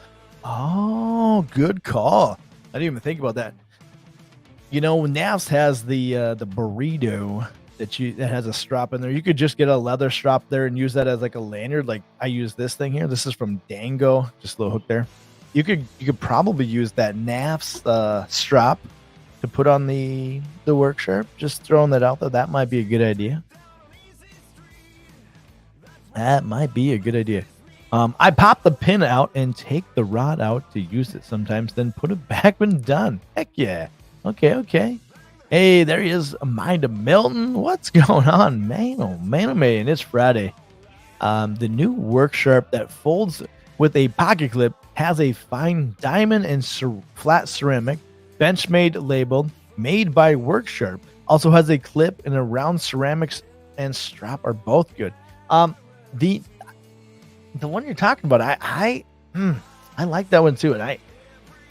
Oh, good call. I didn't even think about that. You know, NAFS has the burrito that has a strap in there. You could just get a leather strap there and use that as like a lanyard. Like I use this thing here. This is from Dango. Just a little hook there. You could probably use that NAFS strap to put on the work sharp. Just throwing that out there. That might be a good idea. That might be a good idea. I pop the pin out and take the rod out to use it sometimes, then put it back when done. Heck yeah. Okay. Hey, there he is, Mind of Milton. What's going on, man? Oh, man. It's Friday. The new work sharp that folds with a pocket clip has a fine diamond and flat ceramic, Benchmade labeled, made by Work Sharp. Also has a clip and a round ceramics and strap are both good. The one you're talking about, I like that one too, and I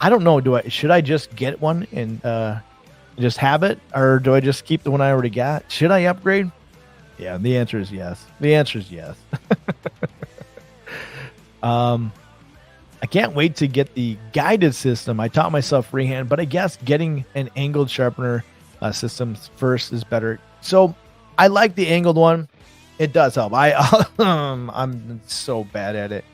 don't know. Should I just get one and just have it, or do I just keep the one I already got? Should I upgrade? Yeah, the answer is yes. I can't wait to get the guided system. I taught myself freehand, but I guess getting an angled sharpener system first is better. So I like the angled one. It does help. I'm so bad at it.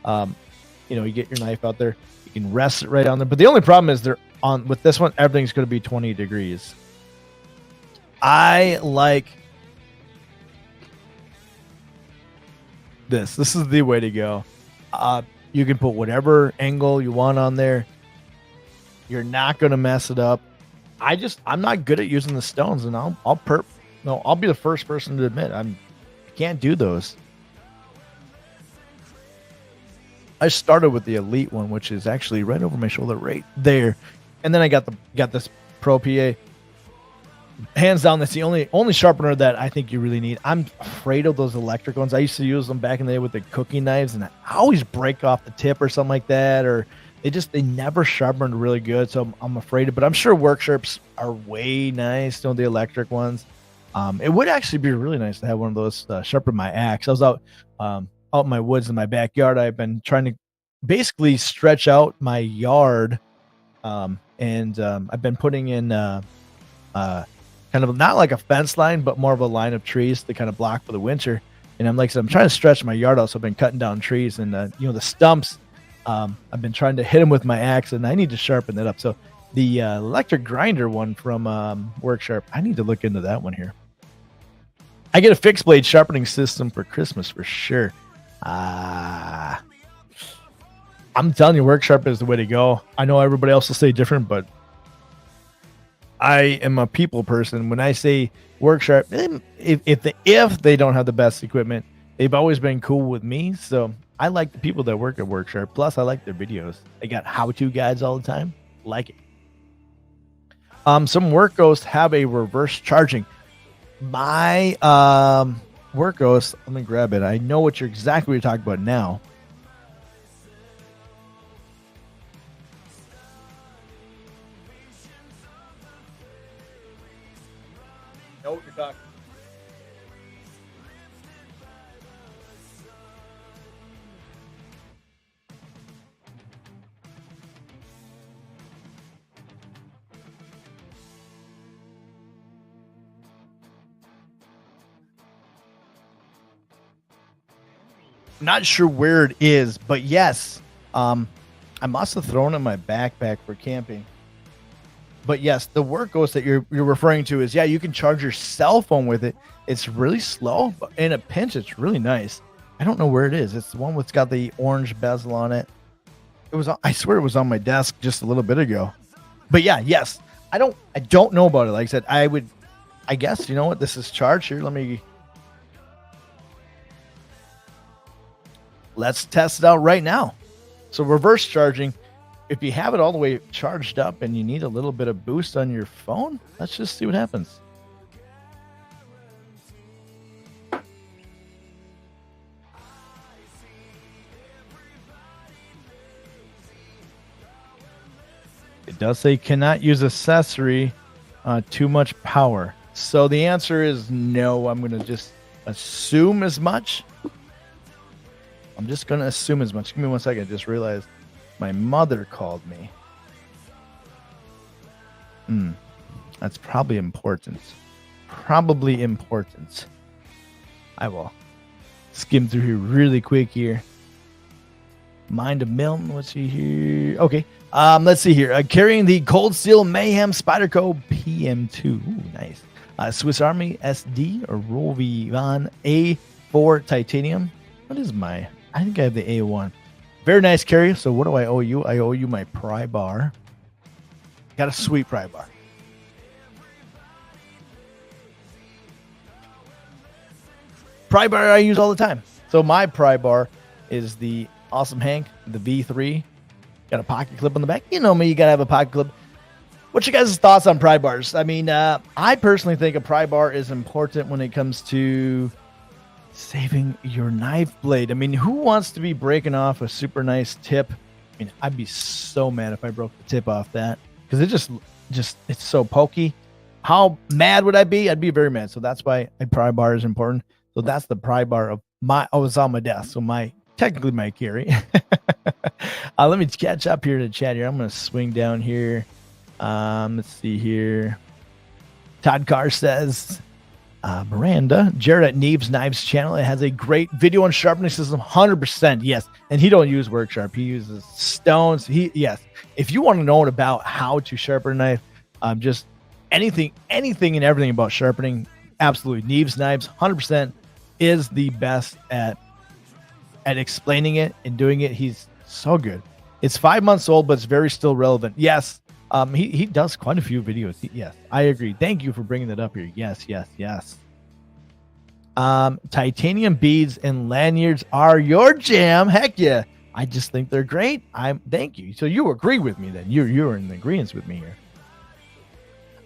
You know, you get your knife out there, you can rest it right on there. But the only problem is with this one, everything's going to be 20 degrees. I like this. This is the way to go. You can put whatever angle you want on there. You're not going to mess it up. I'm not good at using the stones, and I'll be the first person to admit I can't do those. I started with the Elite one, which is actually right over my shoulder, right there, and then I got this Pro PA. Hands down, that's the only sharpener that I think you really need. I'm afraid of those electric ones. I used to use them back in the day with the cooking knives, and I always break off the tip or something like that, or they never sharpened really good. So I'm afraid of, but I'm sure work sharps are way nice. The electric ones. It would actually be really nice to have one of those sharpen my axe. I was out in my woods in my backyard. I've been trying to basically stretch out my yard, and I've been putting in kind of not like a fence line, but more of a line of trees to kind of block for the winter. And I'm trying to stretch my yard out, so I've been cutting down trees, and the stumps. I've been trying to hit them with my axe, and I need to sharpen it up. So the electric grinder one from Worksharp, I need to look into that one here. I get a fixed blade sharpening system for Christmas for sure. I'm telling you, Worksharp is the way to go. I know everybody else will say different, but I am a people person. When I say Worksharp, if they don't have the best equipment, they've always been cool with me. So I like the people that work at Worksharp. Plus, I like their videos. They got how-to guides all the time. Like it. Some work ghosts have a reverse charging. My work ghost, let me grab it. I know exactly what you're talking about now. Know what you're talking. Not sure where it is, but yes, I must have thrown it in my backpack for camping. But yes, the work ghost that you're referring to is, you can charge your cell phone with it. It's really slow, but in a pinch, it's really nice. I don't know where it is. It's the one that's got the orange bezel on it. I swear it was on my desk just a little bit ago. But yes, I don't know about it. Like I said, I guess, you know what? This is charged here. Let's test it out right now. So reverse charging, if you have it all the way charged up and you need a little bit of boost on your phone, let's just see what happens. It does say cannot use accessory, too much power. So the answer is no. I'm going to just assume as much. I'm just going to assume as much. Give me 1 second. I just realized my mother called me. That's probably important. I will skim through here really quick here. Mind of Milton. What's he here? Okay. Let's see here. Carrying the Cold Steel Mayhem Spyderco PM2. Ooh, nice. Swiss Army SD or Rovivan A4 Titanium. What is I think I have the A1. Very nice carry. So what do I owe you? I owe you my pry bar. Got a sweet pry bar. Pry bar I use all the time. So my pry bar is the Awesome Hank, the V3. Got a pocket clip on the back. You know me, you got to have a pocket clip. What's your guys' thoughts on pry bars? I mean, I personally think a pry bar is important when it comes to saving your knife blade. I mean, who wants to be breaking off a super nice tip? I mean, I'd be so mad if I broke the tip off that, because it just it's so pokey. How mad would I be? I'd be very mad. So that's why a pry bar is important. So that's the pry bar of it's on my desk. So technically my carry. Let me catch up here to chat here. I'm going to swing down here. Let's see here. Todd Carr says, Miranda, Jared at Neve's Knives channel. It has a great video on sharpening system. 100%. Yes. And he don't use Worksharp. He uses stones. Yes. If you want to know about how to sharpen a knife, just anything and everything about sharpening. Absolutely. Neves Knives 100% is the best at explaining it and doing it. He's so good. It's 5 months old, but it's very still relevant. Yes. He does quite a few videos. Yes, I agree. Thank you for bringing that up here. Yes. Titanium beads and lanyards are your jam. Heck yeah. I just think they're great. Thank you. So you agree with me then. You're in agreement with me here.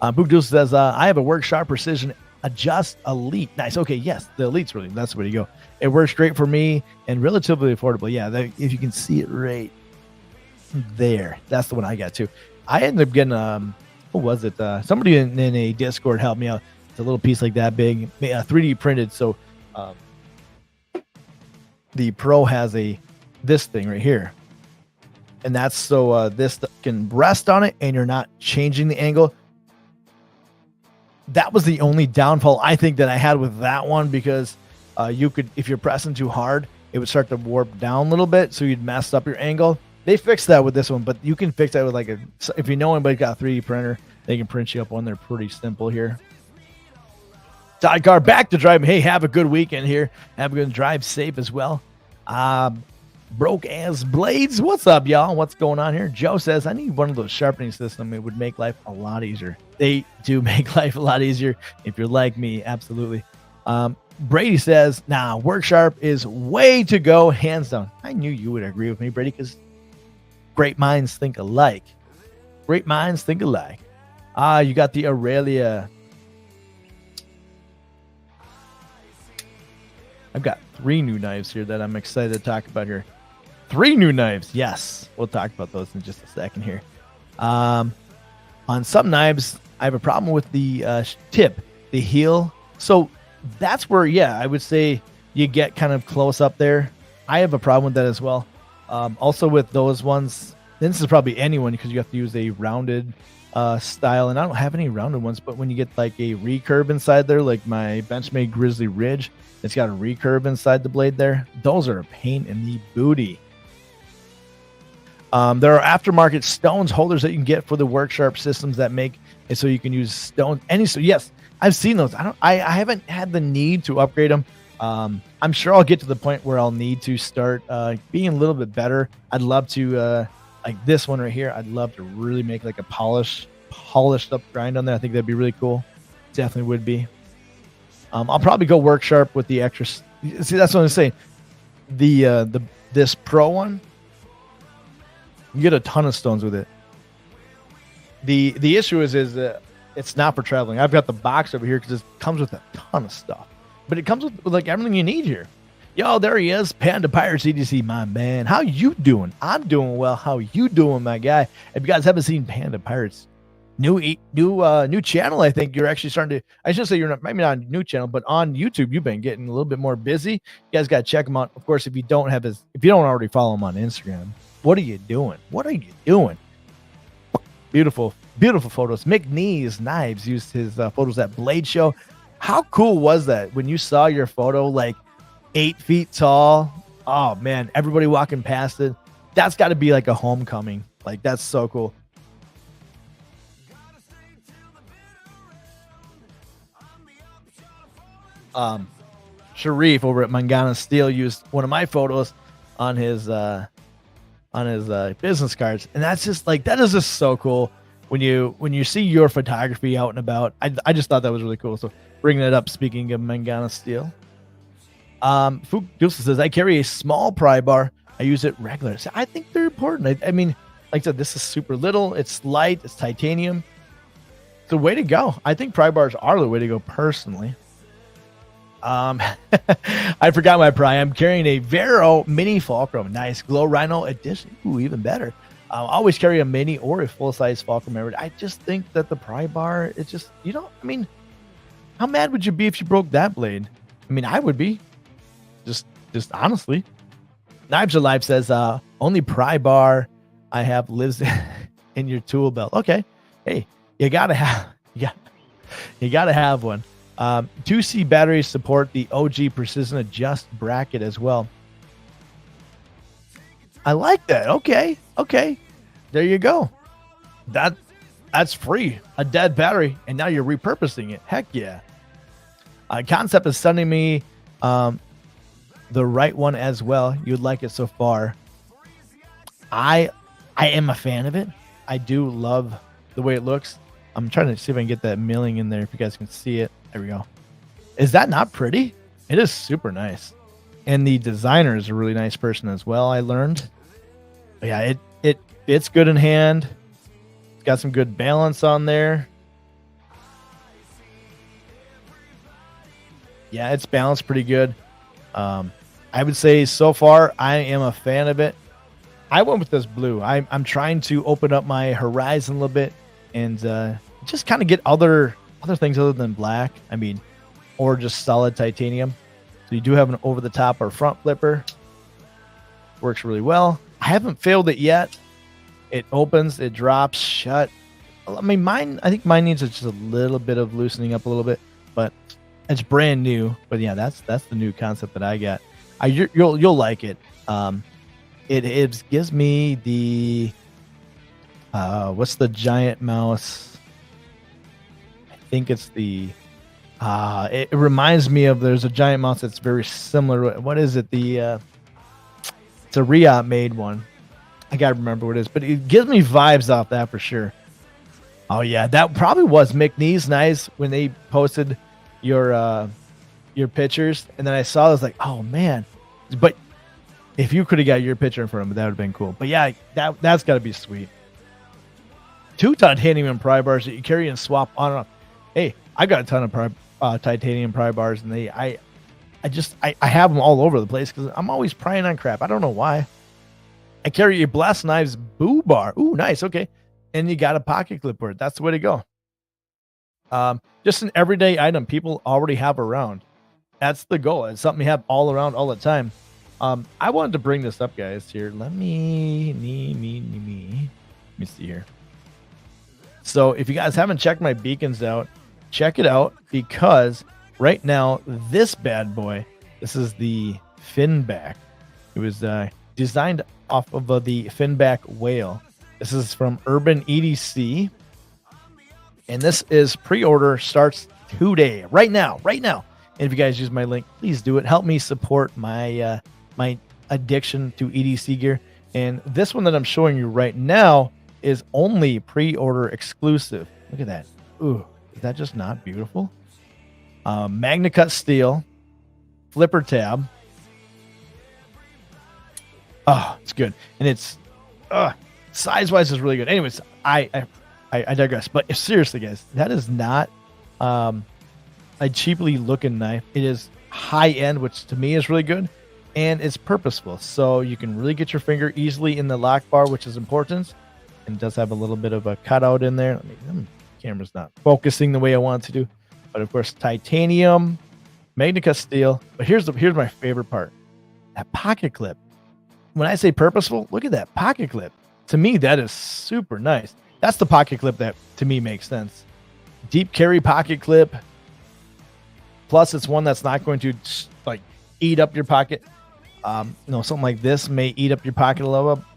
Boogdoodle says, I have a Work Sharp Precision Adjust Elite. Nice. Okay, yes, the Elite's really, that's the way to go. It works great for me and relatively affordable. Yeah, if you can see it right there, that's the one I got too. I ended up getting, what was it? Somebody in a Discord helped me out. It's a little piece like that big, 3D printed. So the Pro has this thing right here. And that's so this can rest on it and you're not changing the angle. That was the only downfall I think that I had with that one, because you could, if you're pressing too hard, it would start to warp down a little bit, so you'd mess up your angle. They fixed that with this one, but you can fix that with like if you know anybody's got a 3D printer, they can print you up one. They're pretty simple here. Sidecar, back to driving. Hey, have a good weekend here. Have a good drive safe as well. Broke ass blades. What's up, y'all? What's going on here? Joe says, I need one of those sharpening systems. It would make life a lot easier. They do make life a lot easier if you're like me. Absolutely. Brady says, nah, Work Sharp is way to go, hands down. I knew you would agree with me, Brady, because great minds think alike. Great minds think alike. You got the Aurelia. I've got 3 new knives here that I'm excited to talk about here. 3 new knives. Yes. We'll talk about those in just a second here. On some knives, I have a problem with the tip, the heel. So that's where, yeah, I would say you get kind of close up there. I have a problem with that as well. Also with those ones, this is probably anyone, because you have to use a rounded style. And I don't have any rounded ones, but when you get like a recurve inside there, like my Benchmade Grizzly Ridge, it's got a recurve inside the blade there. Those are a pain in the booty. There are aftermarket stones holders that you can get for the Work Sharp systems that make it so you can use stones. So yes, I've seen those. I haven't had the need to upgrade them. I'm sure I'll get to the point where I'll need to start being a little bit better. I'd love to, like this one right here, I'd love to really make like a polished up grind on there. I think that'd be really cool. Definitely would be. I'll probably go Work Sharp with the extra. See, that's what I'm saying. This Pro one, you get a ton of stones with it. The issue is that it's not for traveling. I've got the box over here because it comes with a ton of stuff, but it comes with like everything you need here. Yo, there he is, Panda Pirates EDC, my man. How you doing? I'm doing well. How you doing, my guy? If you guys haven't seen Panda Pirates, new channel, I think you're actually starting to. I should say you're not, maybe not on new channel, but on YouTube you've been getting a little bit more busy. You guys got to check him out. Of course, if you don't already follow him on Instagram, what are you doing? Beautiful photos. McNeese Knives used his photos at Blade Show. How cool was that when you saw your photo like 8 feet tall? Oh man, everybody walking past it. That's got to be like a homecoming. Like, that's so cool. Sharif over at Mangana Steel used one of my photos on his business cards, and that's just like, that is just so cool when you see your photography out and about. I just thought that was really cool. So bringing that up, speaking of Mangana Steel, Fook Deuce says, I carry a small pry bar. I use it regular. So I think they're important. I mean, like I said, this is super little. It's light. It's titanium. It's the way to go. I think pry bars are the way to go personally. I forgot my pry. I'm carrying a Vero Mini Fulcrum. Nice. Glow Rhino Edition. Ooh, even better. Always carry a mini or a full-size Fulcrum. I just think that the pry bar, it's just, I mean, how mad would you be if you broke that blade? I mean, I would be. Just honestly. Knives Alive says, only pry bar I have lives in your tool belt. Okay. Hey, you gotta have one. 2C batteries support the OG Precision Adjust bracket as well. I like that. Okay. There you go. That's free. A dead battery, and now you're repurposing it. Heck yeah. Concept is sending me the right one as well. You'd like it so far. I am a fan of it. I do love the way it looks. I'm trying to see if I can get that milling in there if you guys can see it. There we go. Is that not pretty? It is super nice. And the designer is a really nice person as well, I learned. But yeah, it's good in hand. It's got some good balance on there. Yeah, it's balanced pretty good. I would say so far I am a fan of it. I went with this blue. I'm trying to open up my horizon a little bit and just kind of get other things other than black. I mean, or just solid titanium. So you do have an over-the-top or front flipper. Works really well. I haven't failed it yet. It opens, it drops shut. I mean, I think mine needs just a little bit of loosening up a little bit, but it's brand new. But yeah, that's the new concept that I got. You'll like it. It gives me the what's the giant mouse? I think it's the it reminds me of, there's a giant mouse that's very similar. What is it? It's a Riot made one. I gotta remember what it is, but it gives me vibes off that for sure. Oh yeah, that probably was McNeese Nice when they posted your pictures, and then I saw it, I was like, oh man. But if you could have got your picture in front of it, that would have been cool. But yeah, that's got to be sweet. 2 titanium pry bars that you carry and swap on and off. Hey, I got a ton of titanium pry bars, and I have them all over the place because I'm always prying on crap. I don't know why. I carry a Blast Knives Boo Bar. Ooh, nice. Okay. And you got a pocket clipboard. That's the way to go. Just an everyday item people already have around. That's the goal. It's something you have all around all the time. I wanted to bring this up, guys. Here, let me see here. So, if you guys haven't checked my beacons out, check it out, because right now this bad boy, this is the Finback. It was designed off of the Finback whale. This is from Urban EDC, and this is pre-order starts today, right now. And if you guys use my link, please do it. Help me support my my addiction to EDC gear. And this one that I'm showing you right now is only pre-order exclusive. Look at that. Ooh, is that just not beautiful? Magna Cut steel, flipper tab. Oh, it's good. And it's size-wise is really good. Anyways, I digress. But seriously, guys, that is not a cheaply looking knife. It is high-end, which to me is really good. And it's purposeful, so you can really get your finger easily in the lock bar, which is important. And it does have a little bit of a cutout in there. The camera's not focusing the way I want it to do. But of course, titanium, Magna Cut steel. But here's my favorite part. That pocket clip. When I say purposeful, look at that pocket clip. To me, that is super nice. That's the pocket clip that, to me, makes sense. Deep carry pocket clip. Plus, it's one that's not going to, like, eat up your pocket. Something like this may eat up your pocket a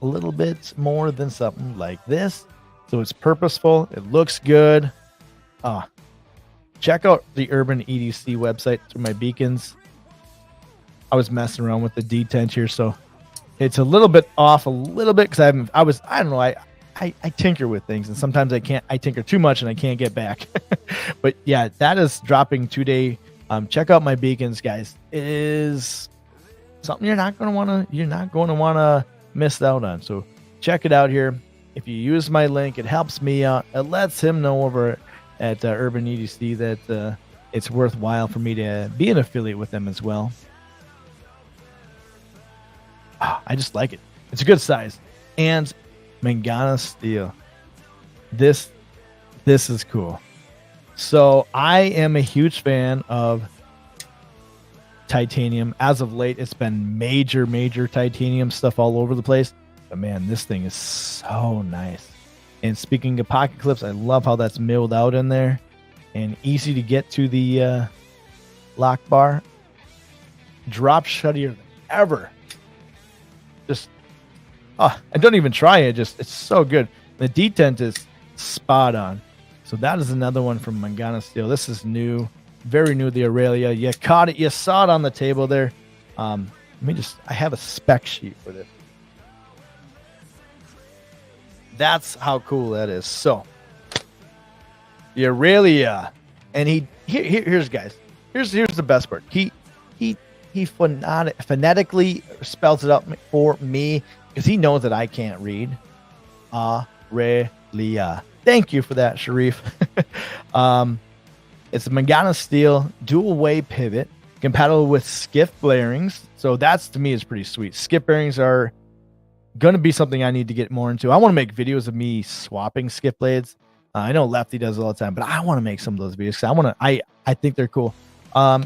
little bit more than something like this. So it's purposeful. It looks good. Check out the Urban EDC website through my beacons. I was messing around with the detent here, so it's a little bit off because I don't know. I tinker with things, and sometimes I tinker too much and I can't get back. But yeah, that is dropping today. Check out my beacons, guys. It is something you're not going to want to miss out on. So check it out here. If you use my link, it helps me out. It lets him know over at Urban EDC that it's worthwhile for me to be an affiliate with them as well. I just like it. It's a good size. And Mangana steel. This is cool. So I am a huge fan of titanium. As of late, it's been major titanium stuff all over the place. But man, this thing is so nice. And speaking of pocket clips, I love how that's milled out in there and easy to get to the lock bar. Drop shuttier than ever. Just I don't even try it. It's so good. The detent is spot on. So that is another one from Mangana Steel. This is new, very new. The Aurelia, you caught it, you saw it on the table there. Let me I have a spec sheet for this. That's how cool that is. So the Aurelia, and here's guys. Here's the best part. He phonetically spells it out for me because he knows that I can't read. Aurelia. Thank you for that, Sharif. It's a Mangana Steel dual way pivot, compatible with skiff bearings. So that's, to me, is pretty sweet. Skiff bearings are going to be something I need to get more into. I want to make videos of me swapping skiff blades. I know Lefty does it all the time, but I want to make some of those videos. I think they're cool.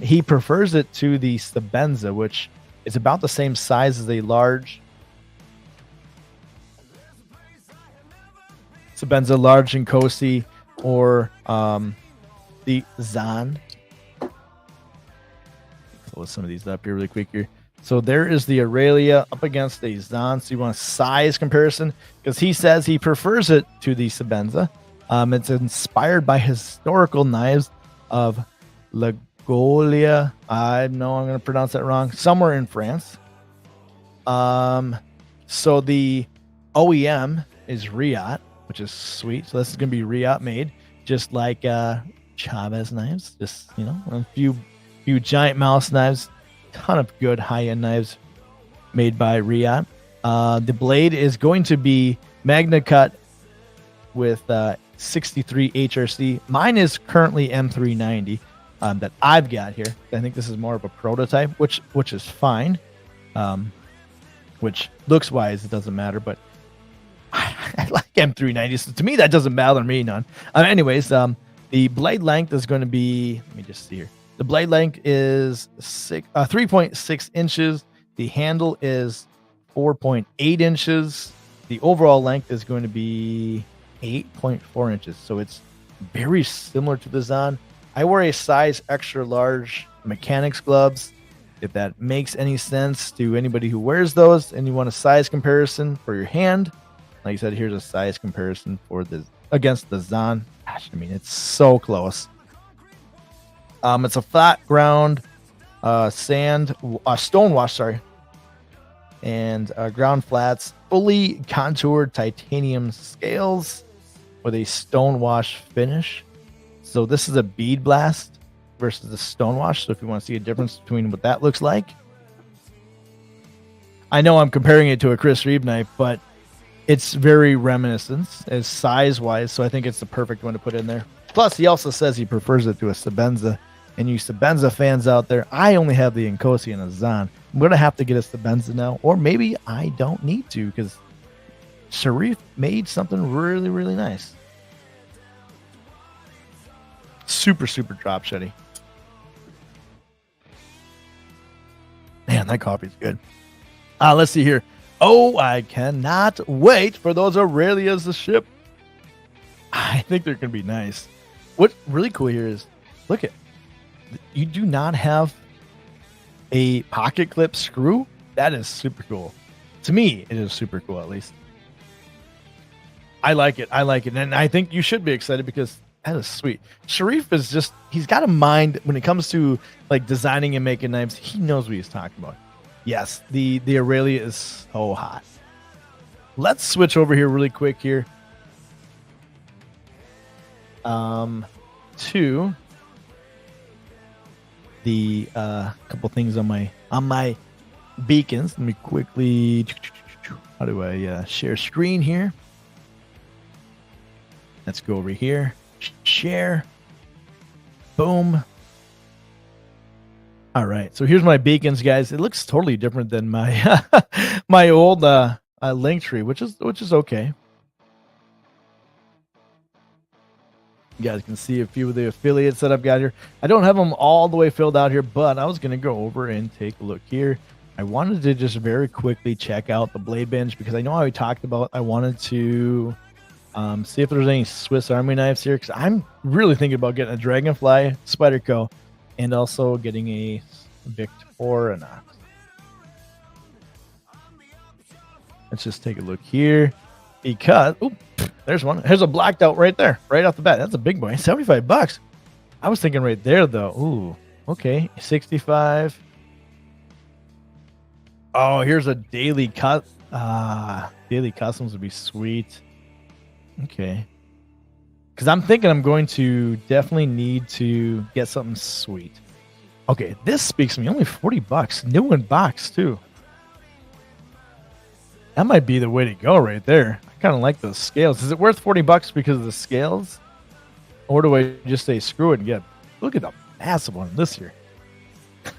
He prefers it to the Sabenza, which is about the same size as a large Sabenza, large Nkosi, or the Zan. Close some of these up here really quick here. So there is the Aurelia up against the Zan. So you want a size comparison because he says he prefers it to the Sabenza. It's inspired by historical knives of Lagolia. I know I'm going to pronounce that wrong. Somewhere in France. So the OEM is Riot, which is sweet. So this is going to be Riot made, just like Chavez knives. Just, you know, a few giant mouse knives. Ton of good high-end knives made by Riot. The blade is going to be Magna Cut with 63 HRC. Mine is currently M390 that I've got here. I think this is more of a prototype, which is fine. Which looks wise, it doesn't matter, but I like M390. So to me, that doesn't bother me none. Anyways, the blade length is going to be, let me just see here. The blade length is 3.6 inches. The handle is 4.8 inches. The overall length is going to be 8.4 inches. So it's very similar to the Zan. I wear a size extra large mechanics gloves. If that makes any sense to anybody who wears those and you want a size comparison for your hand, like I said, here's a size comparison for against the Zan. Gosh, I mean, it's so close. It's a flat ground, stonewash, and ground flats, fully contoured titanium scales with a stonewash finish. So this is a bead blast versus the stonewash. So if you want to see a difference between what that looks like, I know I'm comparing it to a Chris Reeve knife, but it's very reminiscent as size-wise. So I think it's the perfect one to put in there. Plus, he also says he prefers it to a Sabenza. And you Sabenza fans out there, I only have the Nkosi and a Zan. I'm going to have to get a Sabenza now. Or maybe I don't need to because Sharif made something really, really nice. Super, super drop sheddy. Man, that coffee's good. Let's see here. Oh, I cannot wait for those Aurelias to ship. I think they're going to be nice. What's really cool here is, look at, you do not have a pocket clip screw. That is super cool. To me, it is super cool, at least. I like it. And I think you should be excited because that is sweet. Sharif is just, he's got a mind when it comes to like designing and making knives. He knows what he's talking about. Yes, the Aurelia is so hot. Let's switch over here really quick here. To the couple things on my beacons. Let me quickly, how do I share screen here? Let's go over here, share, boom. All right, so here's my beacons, guys. It looks totally different than my my old link tree, which is okay. You guys can see a few of the affiliates that I've got here. I don't have them all the way filled out here, but I was going to go over and take a look here. I wanted to just very quickly check out the blade bench because I know how we talked about. I wanted to see if there's any Swiss Army knives here because I'm really thinking about getting a Dragonfly Spyderco and also getting a Victorinox. Let's just take a look here. because there's one. There's a blacked out right there, right off the bat. That's a big boy. $75. I was thinking right there though. Ooh, okay, 65. Oh, here's a daily cut. Daily customs would be sweet. Okay. Because I'm thinking I'm going to definitely need to get something sweet. Okay, this speaks to me. Only $40. New in box, too. That might be the way to go right there. I kind of like those scales. Is it worth $40 because of the scales? Or do I just say screw it and get... Look at the massive one this year.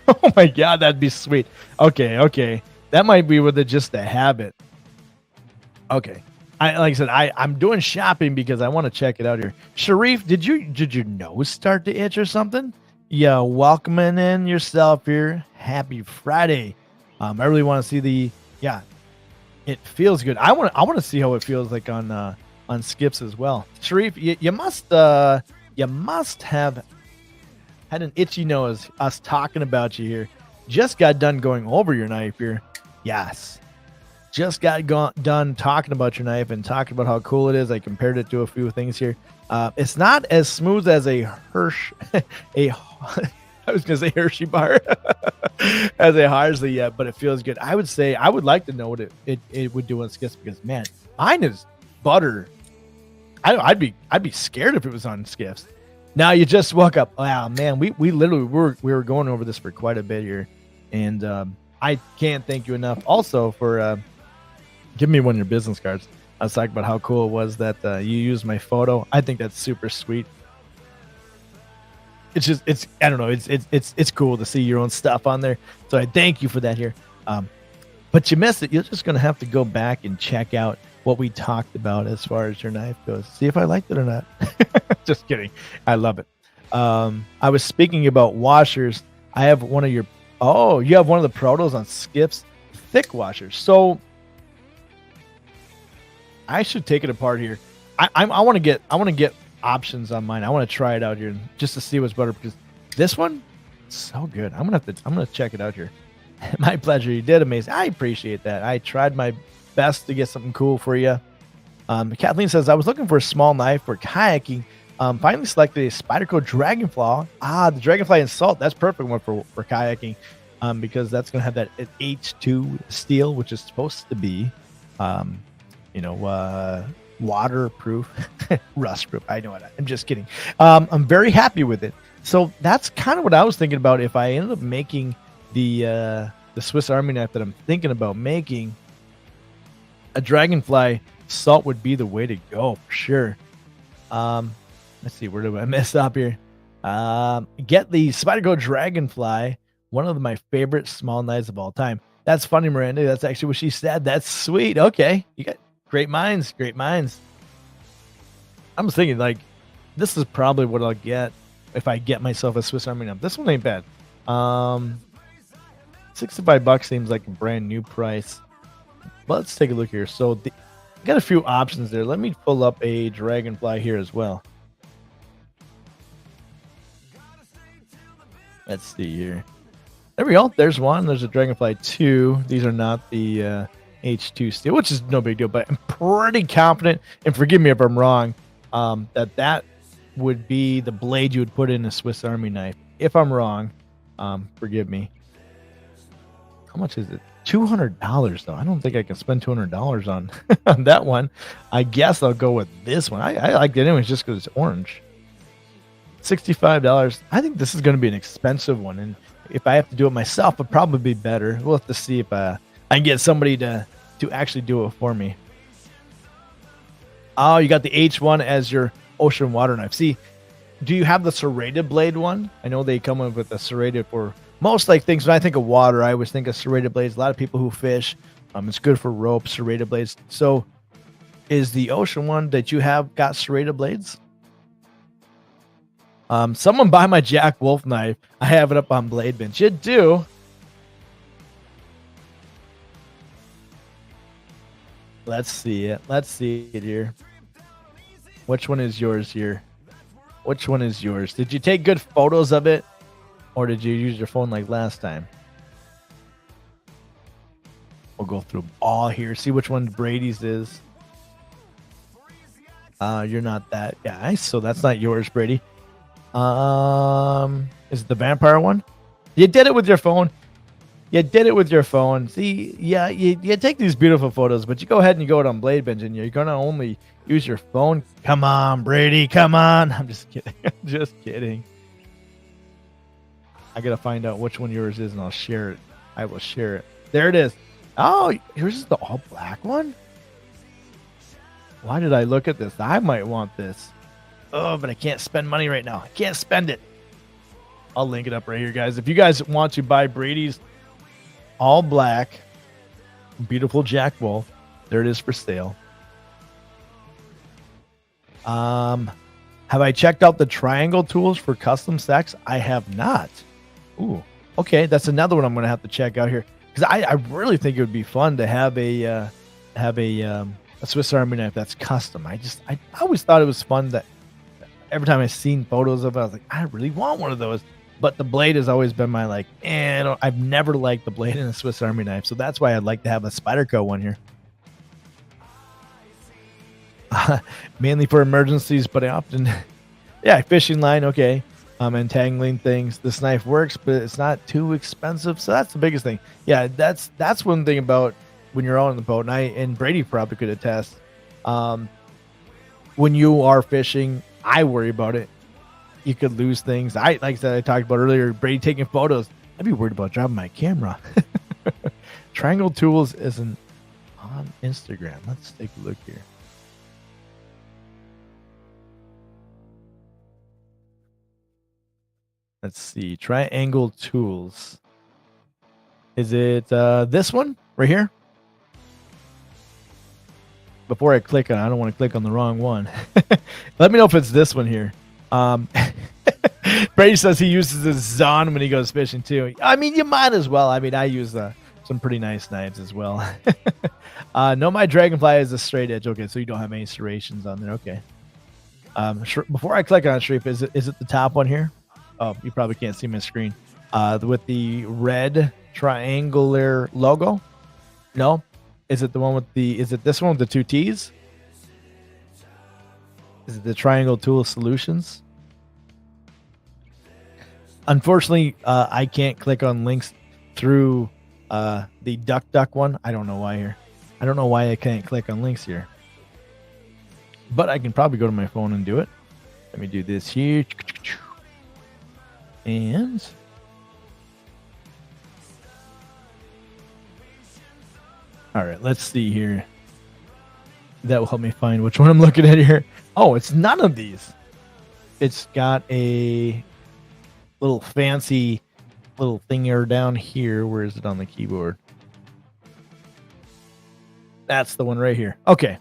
Oh my god, that'd be sweet. Okay. That might be with it just a habit. Okay. Like I said, I'm doing shopping because I want to check it out here. Sharif, did your nose start to itch or something? Yeah, welcoming in yourself here. Happy Friday. I really want to see it feels good. I want to see how it feels like on skips as well. Sharif, you must have had an itchy nose us talking about you here. Just got done going over your knife here. Yes. Just got done talking about your knife and talking about how cool it is. I compared it to a few things here. It's not as smooth as a I was going to say Hershey bar as a Harsley yet, but it feels good. I would say I would like to know what it would do on skips because, man, mine is butter. I'd be scared if it was on skips. Now you just woke up. Wow, man, we literally we were going over this for quite a bit here, and I can't thank you enough also for give me one of your business cards. I was talking about how cool it was that you used my photo. I think that's super sweet. It's I don't know. It's cool to see your own stuff on there. So I thank you for that here. But you missed it. You're just going to have to go back and check out what we talked about as far as your knife goes. See if I liked it or not. Just kidding. I love it. I was speaking about washers. I have one of your, you have one of the Protos on skips, thick washers. So I should take it apart here. I want to get options on mine. I want to try it out here just to see what's better because this one, so good. I'm gonna check it out here. My pleasure. You did amazing. I appreciate that. I tried my best to get something cool for you. Kathleen says I was looking for a small knife for kayaking. Finally selected a Spyderco Dragonfly. The Dragonfly and Salt. That's perfect one for kayaking because that's gonna have that H2 steel, which is supposed to be waterproof, rustproof. I know it. I'm just kidding. I'm very happy with it. So that's kind of what I was thinking about. If I ended up making the Swiss Army knife that I'm thinking about making, a Dragonfly Salt would be the way to go for sure. Let's see, where do I mess up here? Get the Spyderco Dragonfly, one of my favorite small knives of all time. That's funny, Miranda. That's actually what she said. That's sweet. Okay, you got great minds. Great minds. I'm thinking like this is probably what I'll get if I get myself a Swiss Army knife. This one ain't bad. $65 seems like a brand new price. But let's take a look here. So got a few options there. Let me pull up a Dragonfly here as well. Let's see here. There we go. There's one. There's a Dragonfly 2. These are not the H2 steel, which is no big deal, but I'm pretty confident, and forgive me if I'm wrong, that would be the blade you would put in a Swiss Army knife. If I'm wrong, forgive me. How much is it? $200 though. I don't think I can spend $200 on on that one. I guess I'll go with this one. I like it anyways just because it's orange. $65. I think this is going to be an expensive one, and if I have to do it myself, it'd probably be better. We'll have to see if I can get somebody to actually do it for me. Oh, you got the H1 as your ocean water knife. See, do you have the serrated blade one? I know they come with a serrated for most like things. When I think of water, I always think of serrated blades. A lot of people who fish, it's good for rope, serrated blades. So is the ocean one that you have got serrated blades? Someone buy my Jack Wolf knife. I have it up on Blade Bench. You do. Let's see it. Let's see it here. Which one is yours here? Which one is yours? Did you take good photos of it? Or did you use your phone like last time? We'll go through all here. See which one Brady's is. You're not that guy, so that's not yours, Brady. Is it the vampire one? You did it with your phone. You did it with your phone. See, yeah, you take these beautiful photos, but you go ahead and you go out on Blade Bench and you're going to only use your phone. Come on, Brady. Come on. I'm just kidding. I'm just kidding. I got to find out which one yours is and I'll share it. I will share it. There it is. Oh, yours is the all black one? Why did I look at this? I might want this. Oh, but I can't spend money right now. I can't spend it. I'll link it up right here, guys. If you guys want to buy Brady's all black, beautiful Jack Wolf, there it is for sale. Have I checked out the triangle tools for custom stacks? I have not. Ooh, okay. That's another one I'm going to have to check out here because I really think it would be fun to have a Swiss Army knife that's custom. I always thought it was fun that every time I've seen photos of it, I was like, I really want one of those. But the blade has always been my I've never liked the blade in a Swiss Army knife. So that's why I'd like to have a Spyderco one here. Mainly for emergencies, but I often, fishing line, okay. Entangling things. This knife works, but it's not too expensive. So that's the biggest thing. Yeah, that's one thing about when you're out on the boat, and Brady probably could attest. When you are fishing, I worry about it. You could lose things. Like I said, I talked about earlier, Brady taking photos. I'd be worried about dropping my camera. Triangle Tools isn't on Instagram. Let's take a look here. Let's see. Triangle Tools. Is it this one right here? Before I click on it, I don't want to click on the wrong one. Let me know if it's this one here. Brady says he uses his Zon when he goes fishing too. I mean, you might as well. I mean, I use some pretty nice knives as well. No, my Dragonfly is a straight edge. Okay, so you don't have any serrations on there. Okay. Before I click on it, Sharif, is it the top one here? Oh, you probably can't see my screen. With the red triangular logo? No? Is it the one with is it this one with the two T's? Is it the Triangle Tool Solutions? Unfortunately, I can't click on links through the DuckDuck one. I don't know why here. I don't know why I can't click on links here. But I can probably go to my phone and do it. Let me do this here. And all right, let's see here. That will help me find which one I'm looking at here. Oh, it's none of these. It's got a little fancy little thing here down here. Where is it on the keyboard? That's the one right here. Okay.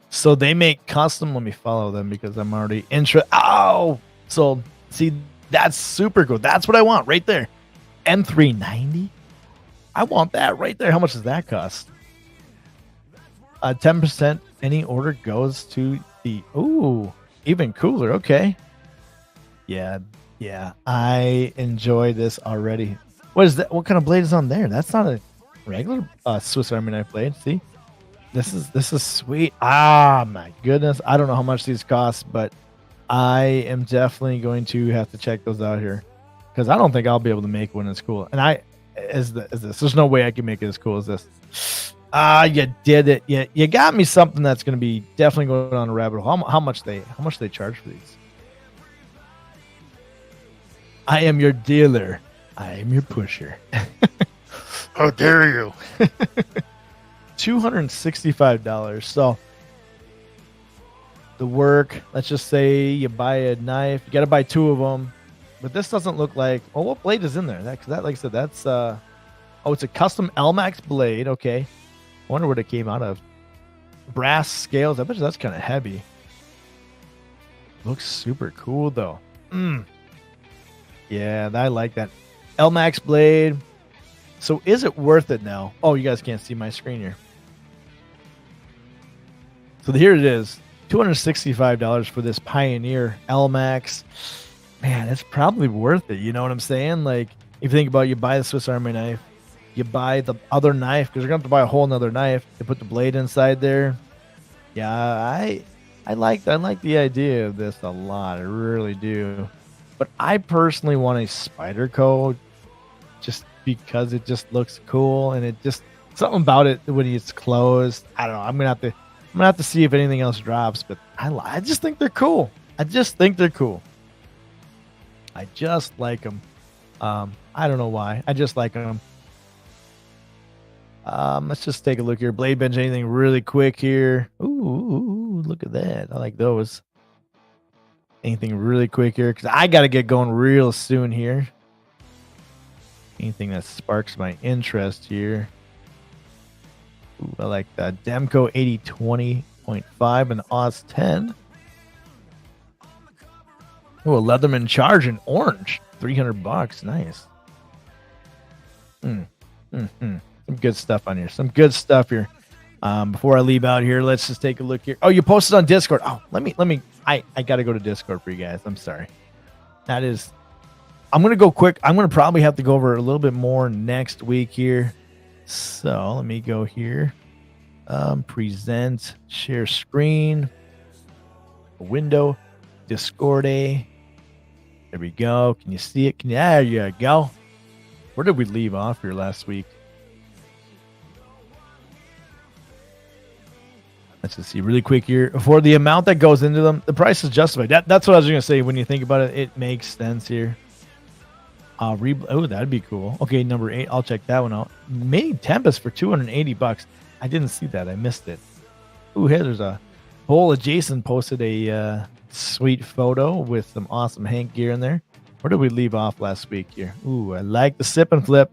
So they make custom. Let me follow them because I'm already interested. Oh, so see, that's super cool. That's what I want right there. M390. I want that right there. How much does that cost? 10% any order goes to the. Ooh, even cooler. Okay. Yeah. I enjoy this already. What is that? What kind of blade is on there? That's not a regular Swiss Army knife blade. See, this is sweet. Ah, my goodness. I don't know how much these cost, but I am definitely going to have to check those out here because I don't think I'll be able to make one as cool. And as this. There's no way I can make it as cool as this. You did it. You got me something that's going to be definitely going on a rabbit hole. How much they charge for these? I am your dealer. I am your pusher. How dare you? $265. So the work, let's just say you buy a knife, you got to buy two of them. But this doesn't look like. Oh, what blade is in there? That like I said, that's it's a custom LMAX blade. Okay, I wonder what it came out of. Brass scales. I bet you that's kind of heavy. Looks super cool though. Yeah, I like that LMAX blade. So is it worth it now? Oh, you guys can't see my screen here. So here it is, $265 for this Pioneer LMAX. Man, it's probably worth it. You know what I'm saying? Like, if you think about it, you buy the Swiss Army knife, you buy the other knife, because you're going to have to buy a whole nother knife to put the blade inside there. Yeah, I like the idea of this a lot. I really do. But I personally want a spider coat just because it just looks cool and it just something about it when it's closed. I don't know. I'm gonna have to see if anything else drops, but I just think they're cool. I just think they're cool. I just like them. I don't know why. I just like them. Let's just take a look here. Blade bench, anything really quick here? Ooh, look at that. I like those. Anything really quick here? Because I got to get going real soon here. Anything that sparks my interest here. Ooh, I like the Demco 8020.5 and Oz 10. Ooh, a Leatherman Charge in orange. $300. Nice. Some good stuff on here. Some good stuff here. Before I leave out here, let's just take a look here. Oh, you posted on Discord. Oh, let me. I got to go to Discord for you guys. I'm sorry. I'm going to go quick. I'm going to probably have to go over a little bit more next week here. So let me go here. Present, share screen, window, Discord. There we go. Can you see it? There you go. Where did we leave off here last week? Let's just see really quick here. For the amount that goes into them, the price is justified. That's what I was going to say. When you think about it, it makes sense here. Oh, that'd be cool. Okay, number 8. I'll check that one out. Mini Tempest for $280. I didn't see that. I missed it. Ooh, here there's a bowl. Jason posted a sweet photo with some awesome Hank gear in there. Where did we leave off last week here? Ooh, I like the sip and flip.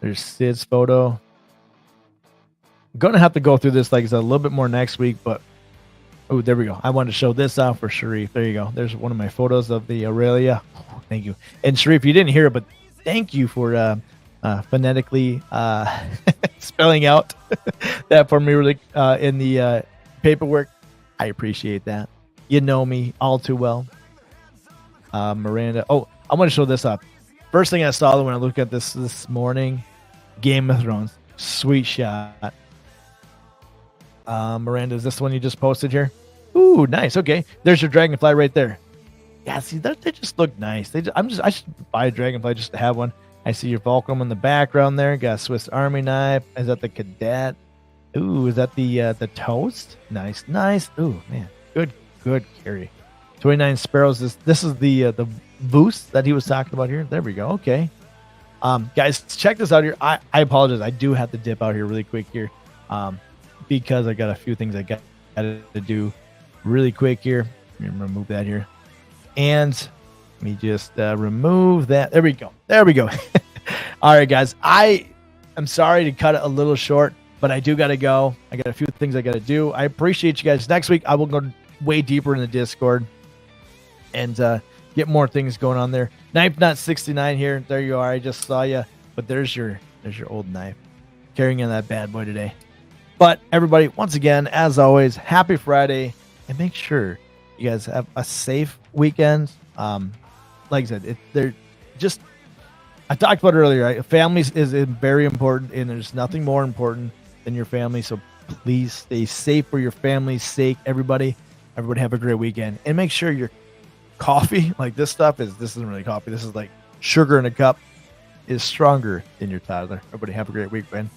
There's Sid's photo. I'm going to have to go through this, like I said, a little bit more next week, but oh, there we go. I wanted to show this off for Sharif. There you go. There's one of my photos of the Aurelia. Oh, thank you. And Sharif, you didn't hear it, but thank you for phonetically spelling out that for me really in the paperwork. I appreciate that. You know me all too well. Miranda. Oh, I want to show this up. First thing I saw when I looked at this morning, Game of Thrones. Sweet shot. Miranda, is this the one you just posted here? Ooh, nice. Okay, there's your dragonfly right there. Yeah, see, they just look nice. I should buy a dragonfly just to have one. I see your Volcom in the background there. Got a Swiss Army knife. Is that the cadet? Ooh, is that the toast? Nice. Ooh, man, good carry. 29 sparrows. This is the boost that he was talking about here. There we go. Okay. Guys, check this out here. I apologize. I do have to dip out here really quick here. Because I got a few things I got to do really quick here. Let me remove that here. And let me just remove that. There we go. All right, guys. I am sorry to cut it a little short, but I do got to go. I got a few things I got to do. I appreciate you guys. Next week, I will go way deeper in the Discord and get more things going on there. Knife Nut 69 here. There you are. I just saw you. But there's your old knife. Carrying in that bad boy today. But everybody, once again, as always, happy Friday, and make sure you guys have a safe weekend. Like I said, I talked about it earlier, right? Families is very important, and there's nothing more important than your family. So please stay safe for your family's sake. Everybody have a great weekend, and make sure your coffee, like this isn't really coffee. This is like sugar in a cup, is stronger than your toddler. Everybody have a great weekend.